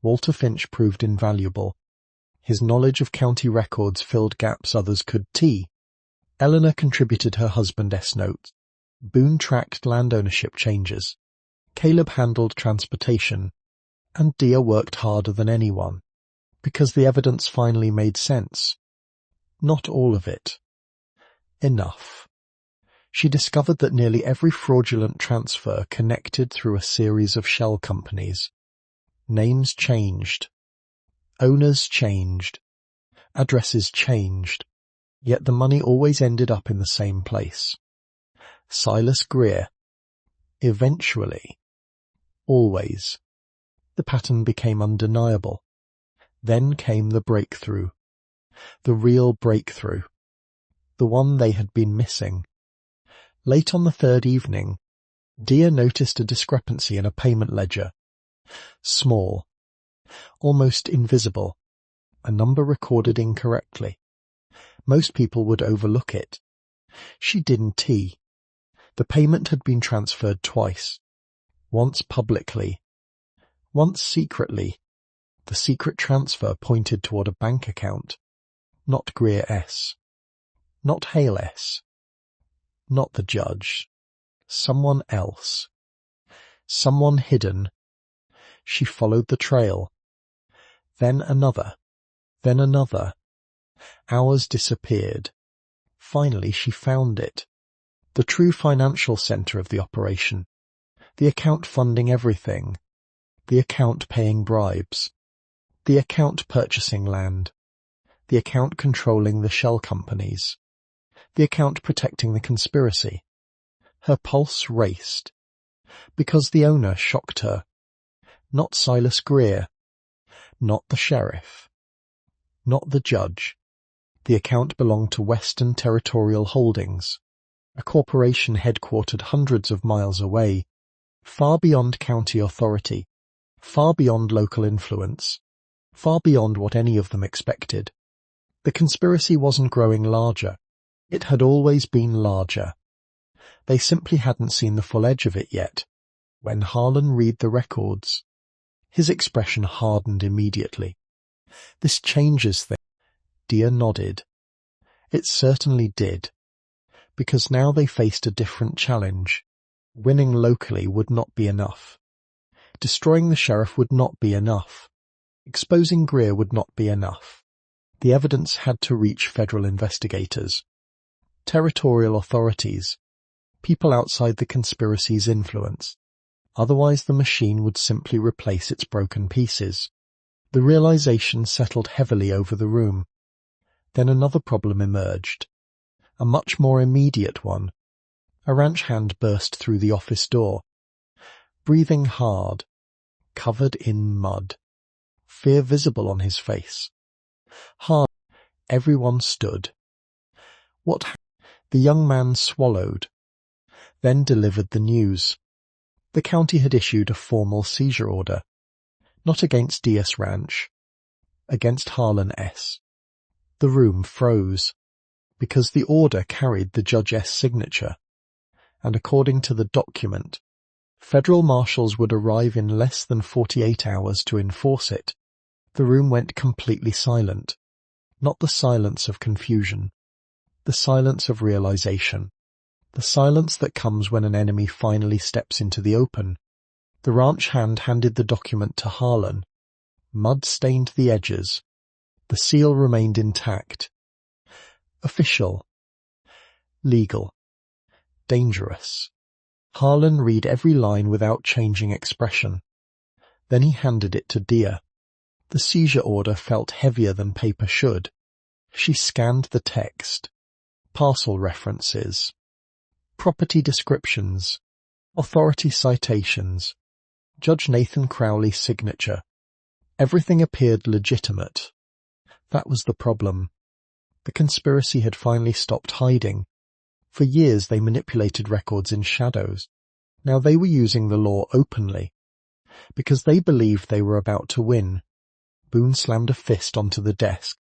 Walter Finch proved invaluable. His knowledge of county records filled gaps others could tee. Eleanor contributed her husband's notes. Boone tracked land ownership changes. Caleb handled transportation. And Dia worked harder than anyone. Because the evidence finally made sense. Not all of it. Enough. She discovered that nearly every fraudulent transfer connected through a series of shell companies. Names changed. Owners changed. Addresses changed. Yet the money always ended up in the same place. Silas Greer. Eventually. Always. The pattern became undeniable. Then came the breakthrough. The real breakthrough. The one they had been missing. Late on the third evening, Dia noticed a discrepancy in a payment ledger. Small. Almost invisible. A number recorded incorrectly. Most people would overlook it. She didn't tee. The payment had been transferred twice. Once publicly. Once secretly. The secret transfer pointed toward a bank account. Not Greer S. Not Hale S. Not the judge. Someone else. Someone hidden. She followed the trail. Then another. Then another. Hours disappeared. Finally she found it. The true financial center of the operation. The account funding everything. The account paying bribes. The account purchasing land. The account controlling the shell companies. The account protecting the conspiracy. Her pulse raced. Because the owner shocked her. Not Silas Greer. Not the sheriff. Not the judge. The account belonged to Western Territorial Holdings, a corporation headquartered hundreds of miles away, far beyond county authority, far beyond local influence, far beyond what any of them expected. The conspiracy wasn't growing larger. It had always been larger. They simply hadn't seen the full edge of it yet. When Harlan read the records, His expression hardened immediately. "This changes things." Dia nodded. It certainly did, because now they faced a different challenge. Winning locally would not be enough. Destroying the sheriff would not be enough. Exposing Greer would not be enough. The evidence had to reach federal investigators, territorial authorities, people outside the conspiracy's influence. Otherwise the machine would simply replace its broken pieces. The realization settled heavily over the room. Then another problem emerged, a much more immediate one. A ranch hand burst through the office door, breathing hard, covered in mud, fear visible on his face. Hard. Everyone stood. What happened? The young man swallowed, then delivered the news. The county had issued a formal seizure order, not against DS Ranch, against Harlan S. The room froze, because the order carried the Judge S. signature, and according to the document, federal marshals would arrive in less than 48 hours to enforce it. The room went completely silent, not the silence of confusion, the silence of realization, the silence that comes when an enemy finally steps into the open. The ranch hand handed the document to Harlan. Mud stained the edges. The seal remained intact. Official. Legal. Dangerous. Harlan read every line without changing expression. Then he handed it to Dia. The seizure order felt heavier than paper should. She scanned the text. Parcel references. Property descriptions. Authority citations. Judge Nathan Crowley's signature. Everything appeared legitimate. That was the problem. The conspiracy had finally stopped hiding. For years they manipulated records in shadows. Now they were using the law openly, because they believed they were about to win. Boone slammed a fist onto the desk.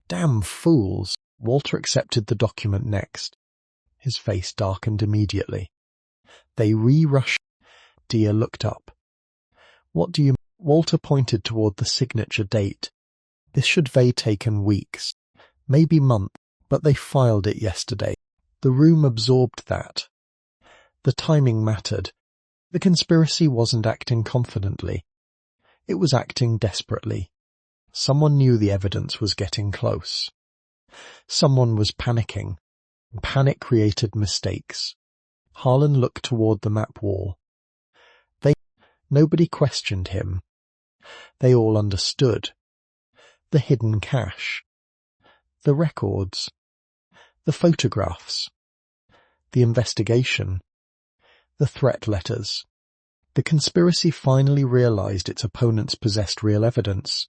Damn fools! Walter accepted the document next. His face darkened immediately. They re-rushed. Dia looked up. What do you mean? Walter pointed toward the signature date. This should have taken weeks, maybe months, but they filed it yesterday. The room absorbed that. The timing mattered. The conspiracy wasn't acting confidently. It was acting desperately. Someone knew the evidence was getting close. Someone was panicking. Panic created mistakes. Harlan looked toward the map wall. Nobody questioned him. They all understood. The hidden cache. The records. The photographs. The investigation. The threat letters. The conspiracy finally realized its opponents possessed real evidence,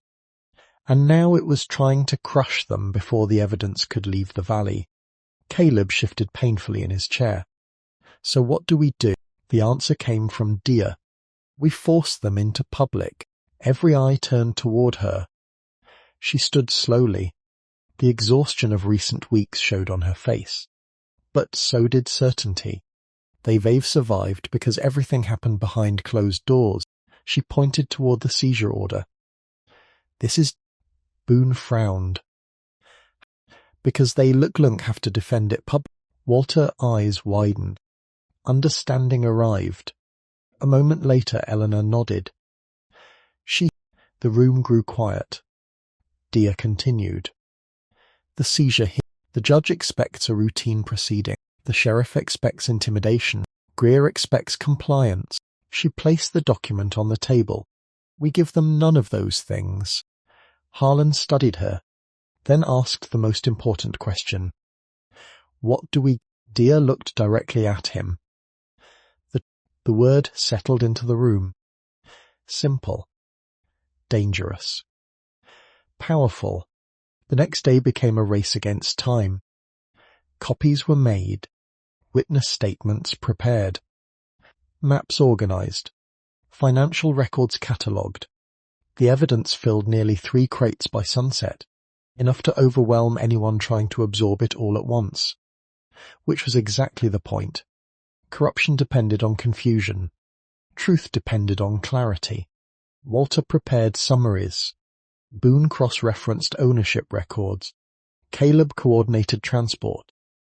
and now it was trying to crush them before the evidence could leave the valley. Caleb shifted painfully in his chair. So what do we do? The answer came from Dia. We forced them into public. Every eye turned toward her. She stood slowly. The exhaustion of recent weeks showed on her face. But so did certainty. They've survived because everything happened behind closed doors. She pointed toward the seizure order. This is... Boone frowned. Because they have to defend it publicly. Walter's eyes widened. Understanding arrived. A moment later Eleanor nodded. The room grew quiet. Dia continued. The seizure hit. The judge expects a routine proceeding. The sheriff expects intimidation. Greer expects compliance. She placed the document on the table. We give them none of those things. Harlan studied her, then asked the most important question. What do we... Dia looked directly at him. The word settled into the room. Simple. Dangerous. Powerful. The next day became a race against time. Copies were made. Witness statements prepared. Maps organized. Financial records catalogued. The evidence filled nearly 3 crates by sunset, enough to overwhelm anyone trying to absorb it all at once. Which was exactly the point. Corruption depended on confusion. Truth depended on clarity. Walter prepared summaries. Boone cross-referenced ownership records. Caleb coordinated transport.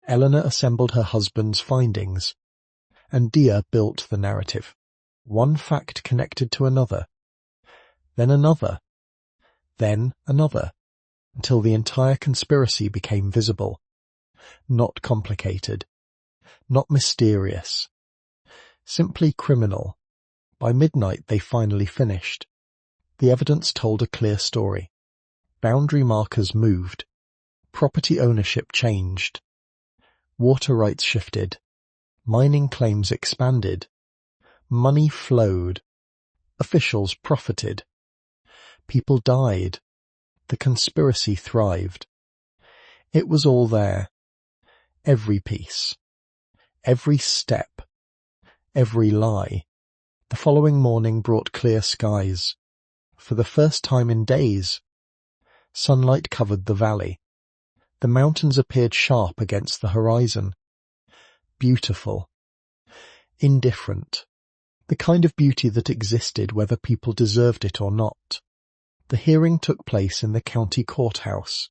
Eleanor assembled her husband's findings. And Dia built the narrative. One fact connected to another. Then another. Then another. Until the entire conspiracy became visible. Not complicated. Not mysterious. Simply criminal. By midnight they finally finished. The evidence told a clear story. Boundary markers moved. Property ownership changed. Water rights shifted. Mining claims expanded. Money flowed. Officials profited. People died. The conspiracy thrived. It was all there. Every piece. Every step. Every lie. The following morning brought clear skies. For the first time in days. Sunlight covered the valley. The mountains appeared sharp against the horizon. Beautiful. Indifferent. The kind of beauty that existed whether people deserved it or not. The hearing took place in the county courthouse.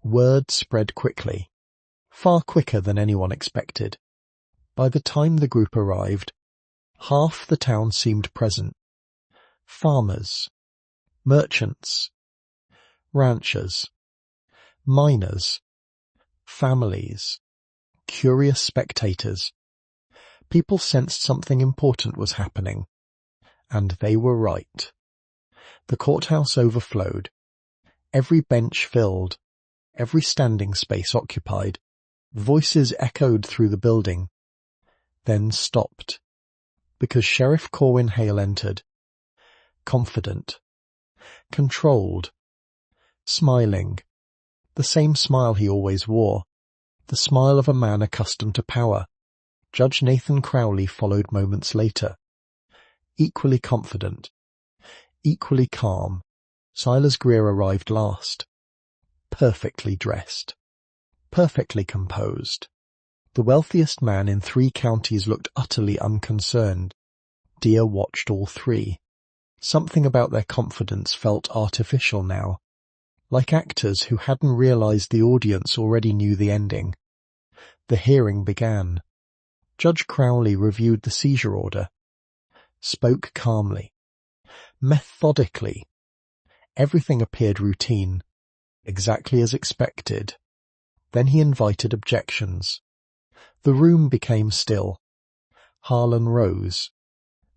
Word spread quickly. Far quicker than anyone expected. By the time the group arrived, half the town seemed present. Farmers. Merchants. Ranchers. Miners. Families. Curious spectators. People sensed something important was happening. And they were right. The courthouse overflowed. Every bench filled. Every standing space occupied. Voices echoed through the building. Then stopped. Because Sheriff Corwin Hale entered. Confident. Controlled. Smiling. The same smile he always wore. The smile of a man accustomed to power. Judge Nathan Crowley followed moments later. Equally confident. Equally calm. Silas Greer arrived last. Perfectly dressed. Perfectly composed. The wealthiest man in 3 counties looked utterly unconcerned. Dia watched all 3. Something about their confidence felt artificial now. Like actors who hadn't realized the audience already knew the ending. The hearing began. Judge Crowley reviewed the seizure order. Spoke calmly. Methodically. Everything appeared routine. Exactly as expected. Then he invited objections. The room became still. Harlan rose.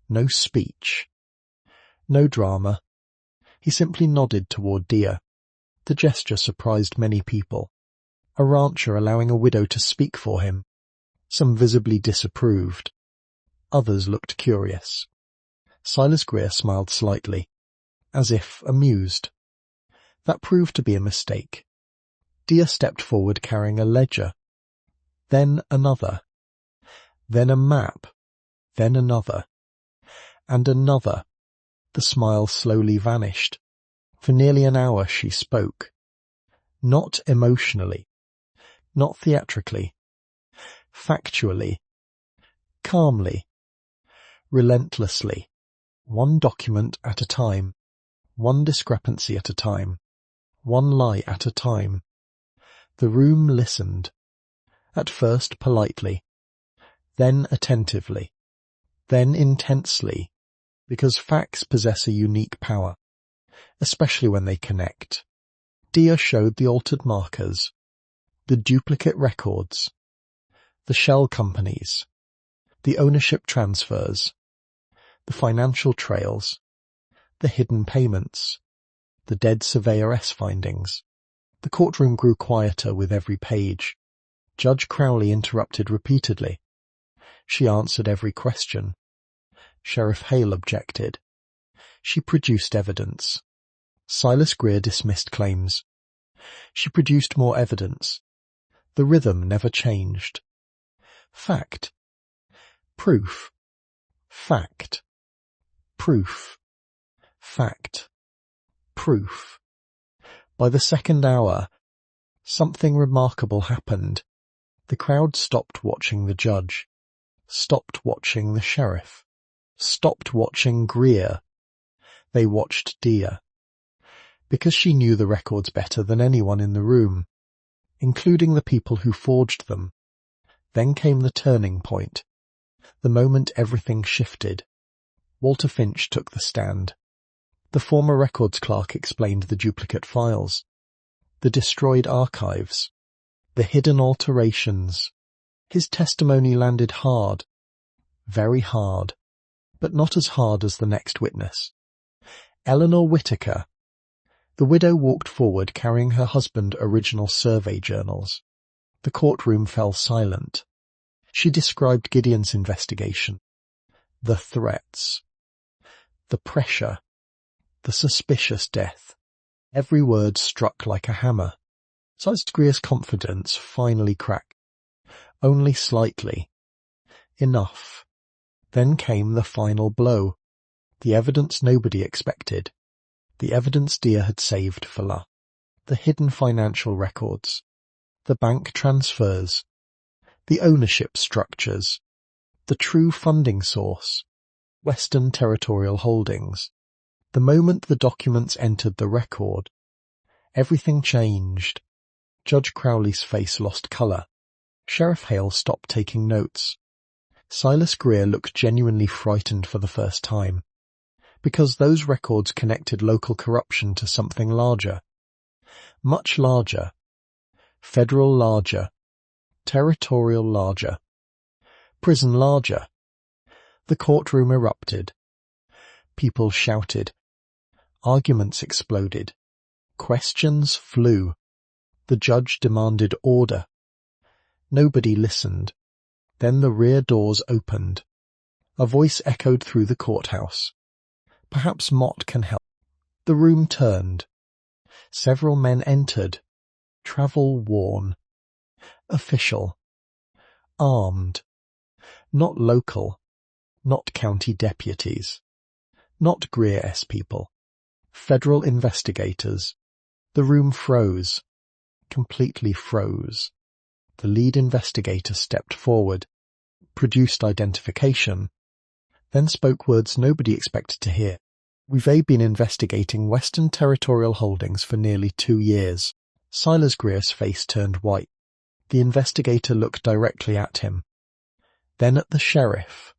No speech. No drama. He simply nodded toward Dia. The gesture surprised many people. A rancher allowing a widow to speak for him. Some visibly disapproved. Others looked curious. Silas Greer smiled slightly, as if amused. That proved to be a mistake. Dia stepped forward carrying a ledger. Then another. Then a map. Then another. And another. The smile slowly vanished. For nearly an hour she spoke. Not emotionally. Not theatrically. Factually. Calmly. Relentlessly. One document at a time. One discrepancy at a time. One lie at a time. The room listened. At first politely. Then attentively. Then intensely. Because facts possess a unique power. Especially when they connect. Dia showed the altered markers. The duplicate records. The shell companies. The ownership transfers. The financial trails. The hidden payments. The dead surveyoress findings. The courtroom grew quieter with every page. Judge Crowley interrupted repeatedly. She answered every question. Sheriff Hale objected. She produced evidence. Silas Greer dismissed claims. She produced more evidence. The rhythm never changed. Fact. Proof. Fact. Proof. Fact. Proof. By the second hour, something remarkable happened. The crowd stopped watching the judge. Stopped watching the sheriff. Stopped watching Greer. They watched Dia, because she knew the records better than anyone in the room, including the people who forged them. Then came the turning point, the moment everything shifted. Walter Finch took the stand. The former records clerk explained the duplicate files, the destroyed archives, the hidden alterations. His testimony landed hard, very hard, but not as hard as the next witness. Eleanor Whittaker. The widow walked forward carrying her husband's original survey journals. The courtroom fell silent. She described Gideon's investigation, the threats, the pressure, the suspicious death. Every word struck like a hammer. Silas Greer's confidence finally cracked. Only slightly. Enough. Then came the final blow. The evidence nobody expected. The evidence Dia had saved for last. The hidden financial records. The bank transfers. The ownership structures. The true funding source. Western Territorial Holdings. The moment the documents entered the record, everything changed. Judge Crowley's face lost colour. Sheriff Hale stopped taking notes. Silas Greer looked genuinely frightened for the first time, because those records connected local corruption to something larger. Much larger. Federal larger. Territorial larger. Prison larger. The courtroom erupted. People shouted. Arguments exploded. Questions flew. The judge demanded order. Nobody listened. Then the rear doors opened. A voice echoed through the courthouse. Perhaps Mott can help. The room turned. Several men entered. Travel-worn. Official. Armed. Not local. Not county deputies. Not Greer-S people. Federal investigators. The room froze. Completely froze. The lead investigator stepped forward, produced identification, then spoke words nobody expected to hear. We've been investigating Western Territorial Holdings for nearly 2 years. Silas Greer's face turned white. The investigator looked directly at him. Then at the sheriff.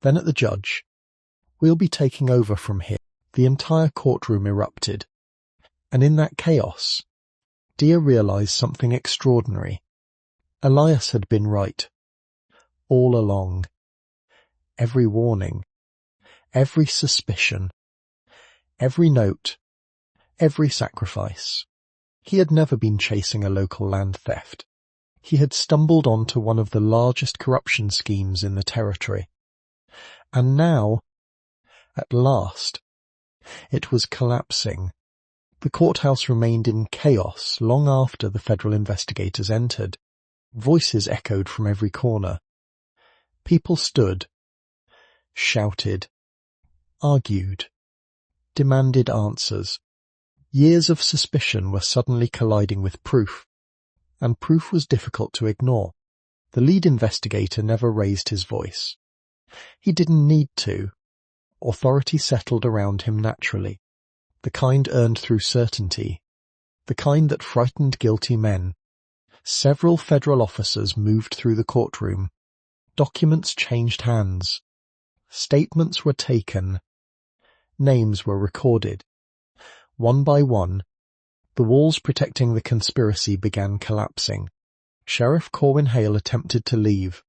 Then at the judge. We'll be taking over from here. The entire courtroom erupted. And in that chaos, Dia realized something extraordinary. Elias had been right. All along. Every warning. Every suspicion. Every note. Every sacrifice. He had never been chasing a local land theft. He had stumbled onto one of the largest corruption schemes in the territory. And now, at last, it was collapsing. The courthouse remained in chaos long after the federal investigators entered. Voices echoed from every corner. People stood, shouted, argued, demanded answers. Years of suspicion were suddenly colliding with proof, and proof was difficult to ignore. The lead investigator never raised his voice. He didn't need to. Authority settled around him naturally, the kind earned through certainty, the kind that frightened guilty men. Several federal officers moved through the courtroom. Documents changed hands. Statements were taken. Names were recorded. One by one, the walls protecting the conspiracy began collapsing. Sheriff Corwin Hale attempted to leave.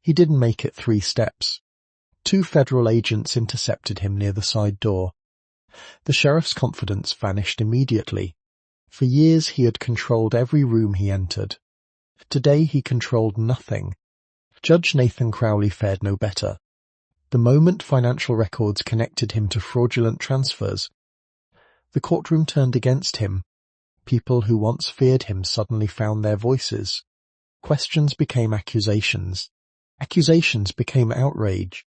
He didn't make it 3 steps. 2 federal agents intercepted him near the side door. The sheriff's confidence vanished immediately. For years he had controlled every room he entered. Today he controlled nothing. Judge Nathan Crowley fared no better. The moment financial records connected him to fraudulent transfers, the courtroom turned against him. People who once feared him suddenly found their voices. Questions became accusations. Accusations became outrage.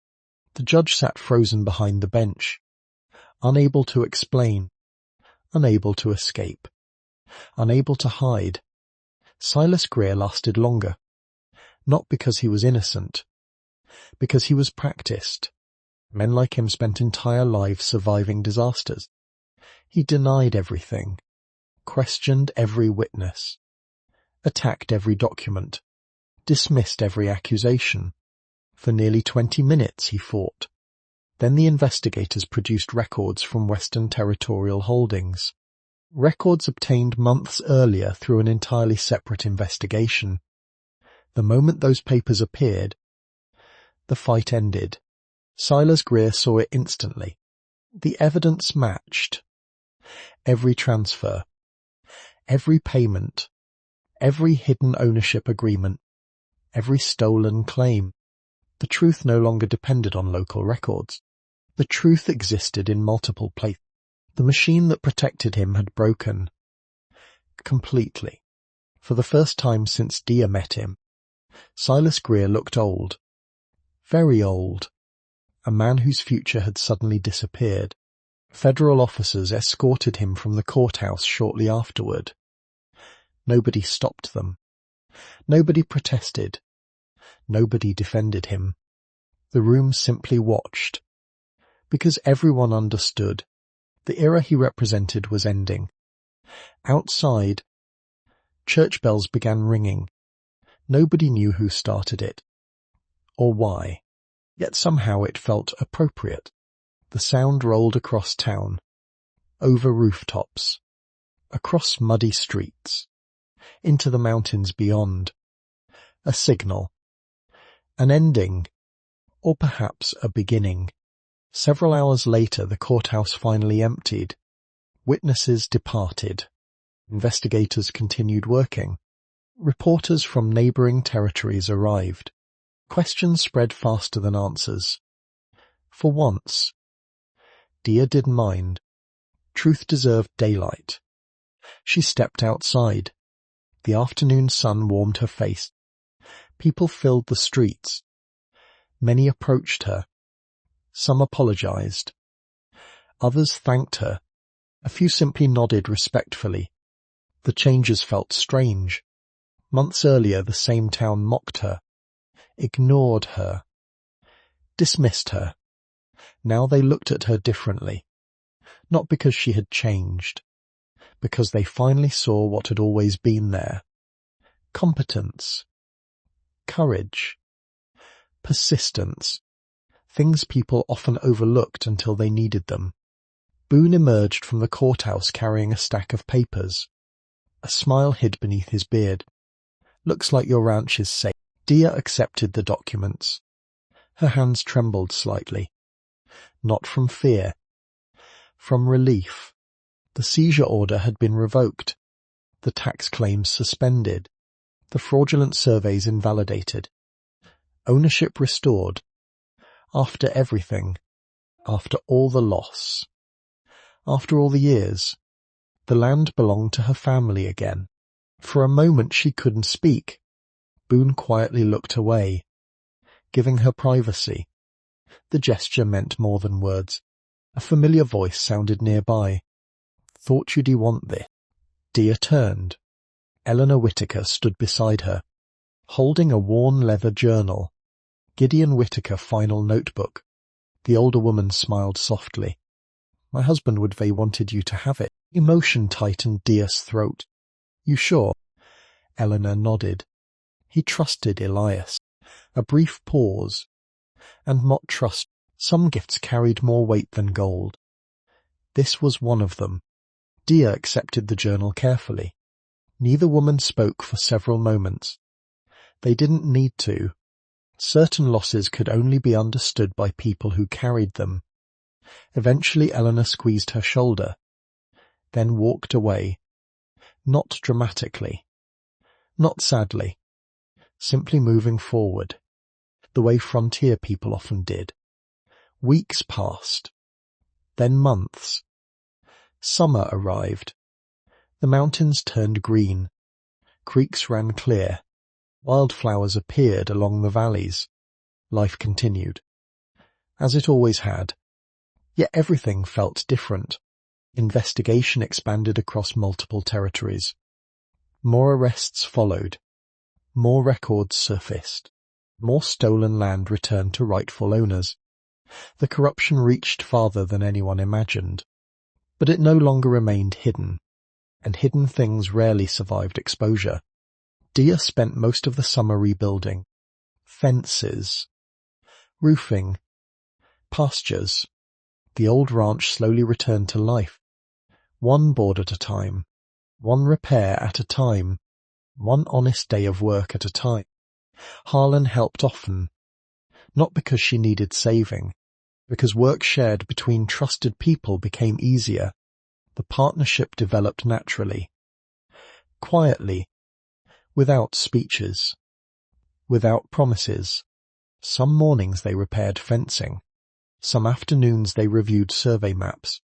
The judge sat frozen behind the bench, unable to explain, unable to escape, unable to hide. Silas Greer lasted longer, not because he was innocent, because he was practiced. Men like him spent entire lives surviving disasters. He denied everything, questioned every witness, attacked every document, dismissed every accusation. For nearly 20 minutes he fought. Then the investigators produced records from Western Territorial Holdings. Records obtained months earlier through an entirely separate investigation. The moment those papers appeared, the fight ended. Silas Greer saw it instantly. The evidence matched. Every transfer, every payment, every hidden ownership agreement, every stolen claim. The truth no longer depended on local records. The truth existed in multiple places. The machine that protected him had broken. Completely. For the first time since Dia met him, Silas Greer looked old. Very old. A man whose future had suddenly disappeared. Federal officers escorted him from the courthouse shortly afterward. Nobody stopped them. Nobody protested. Nobody defended him. The room simply watched. Because everyone understood. The era he represented was ending. Outside, church bells began ringing. Nobody knew who started it, or why, yet somehow it felt appropriate. The sound rolled across town, over rooftops, across muddy streets, into the mountains beyond. A signal, an ending, or perhaps a beginning. Several hours later, the courthouse finally emptied. Witnesses departed. Investigators continued working. Reporters from neighboring territories arrived. Questions spread faster than answers. For once, Dia didn't mind. Truth deserved daylight. She stepped outside. The afternoon sun warmed her face. People filled the streets. Many approached her. Some apologized. Others thanked her. A few simply nodded respectfully. The changes felt strange. Months earlier, the same town mocked her, ignored her, dismissed her. Now they looked at her differently. Not because she had changed, because they finally saw what had always been there. Competence, courage, persistence. Things people often overlooked until they needed them. Boone emerged from the courthouse carrying a stack of papers. A smile hid beneath his beard. "Looks like your ranch is safe." Dia accepted the documents. Her hands trembled slightly. Not from fear. From relief. The seizure order had been revoked. The tax claims suspended. The fraudulent surveys invalidated. Ownership restored. After everything. After all the loss. After all the years. The land belonged to her family again. For a moment she couldn't speak. Boone quietly looked away, giving her privacy. The gesture meant more than words. A familiar voice sounded nearby. "Thought you'd want this." Dia turned. Eleanor Whitaker stood beside her, holding a worn leather journal. Gideon Whitaker final notebook. The older woman smiled softly. "My husband would have wanted you to have it." Emotion tightened Dia's throat. "You sure?" Eleanor nodded. He trusted Elias. A brief pause. And Mott trust. Some gifts carried more weight than gold. This was one of them. Dia accepted the journal carefully. Neither woman spoke for several moments. They didn't need to. Certain losses could only be understood by people who carried them. Eventually Eleanor squeezed her shoulder, then walked away. Not dramatically. Not sadly. Simply moving forward, the way frontier people often did. Weeks passed. Then months. Summer arrived. The mountains turned green. Creeks ran clear. Wildflowers appeared along the valleys. Life continued. As it always had. Yet everything felt different. Investigation expanded across multiple territories. More arrests followed. More records surfaced. More stolen land returned to rightful owners. The corruption reached farther than anyone imagined. But it no longer remained hidden, and hidden things rarely survived exposure. Dia spent most of the summer rebuilding. Fences, roofing, pastures. The old ranch slowly returned to life. One board at a time, one repair at a time, one honest day of work at a time. Harlan helped often, not because she needed saving, because work shared between trusted people became easier. The partnership developed naturally, quietly, without speeches, without promises. Some mornings they repaired fencing. Some afternoons they reviewed survey maps.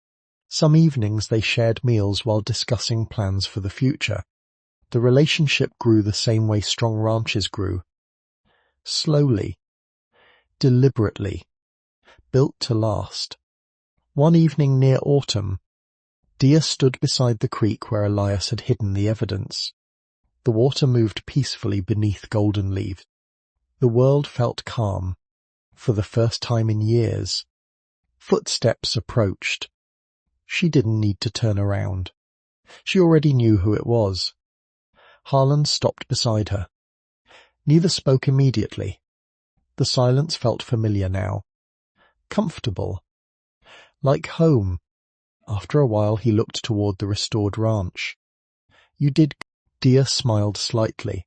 Some evenings they shared meals while discussing plans for the future. The relationship grew the same way strong ranches grew. Slowly, deliberately, built to last. One evening near autumn, Dia stood beside the creek where Elias had hidden the evidence. The water moved peacefully beneath golden leaves. The world felt calm, for the first time in years. Footsteps approached. She didn't need to turn around. She already knew who it was. Harlan stopped beside her. Neither spoke immediately. The silence felt familiar now. Comfortable. Like home. After a while he looked toward the restored ranch. "You did." Dia smiled slightly.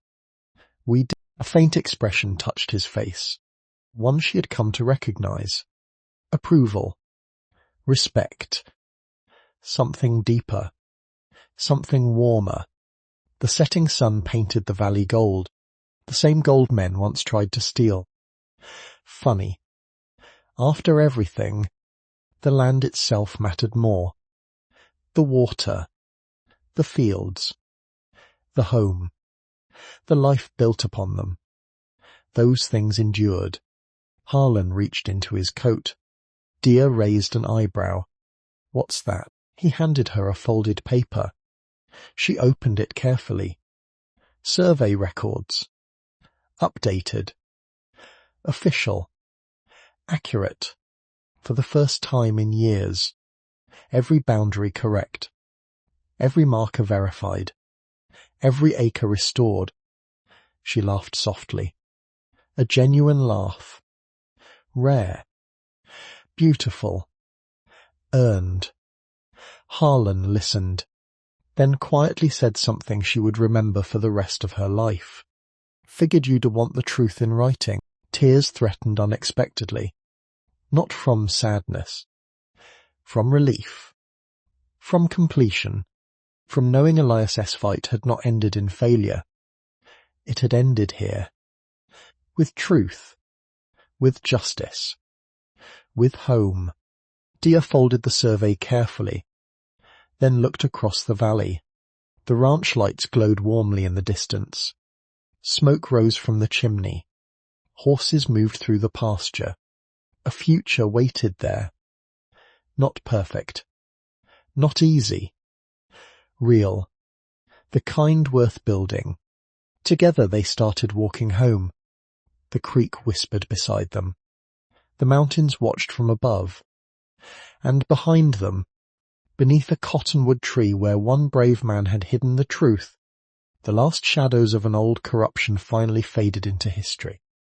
"We did." A faint expression touched his face. One she had come to recognize. Approval. Respect. Something deeper. Something warmer. The setting sun painted the valley gold. The same gold men once tried to steal. Funny. After everything, the land itself mattered more. The water. The fields. The home. The life built upon them. Those things endured. Harlan reached into his coat. Dia raised an eyebrow. "What's that?" He handed her a folded paper. She opened it carefully. Survey records. Updated. Official. Accurate. For the first time in years. Every boundary correct. Every marker verified. Every acre restored. She laughed softly. A genuine laugh. Rare. Beautiful. Earned. Harlan listened, then quietly said something she would remember for the rest of her life. "Figured you'd want the truth in writing." Tears threatened unexpectedly. Not from sadness. From relief. From completion. From knowing Elias' fight had not ended in failure. It had ended here. With truth. With justice. With home. Dia folded the survey carefully, then looked across the valley. The ranch lights glowed warmly in the distance. Smoke rose from the chimney. Horses moved through the pasture. A future waited there. Not perfect. Not easy. Real. The kind worth building. Together they started walking home. The creek whispered beside them. The mountains watched from above. And behind them, beneath a cottonwood tree where one brave man had hidden the truth, the last shadows of an old corruption finally faded into history.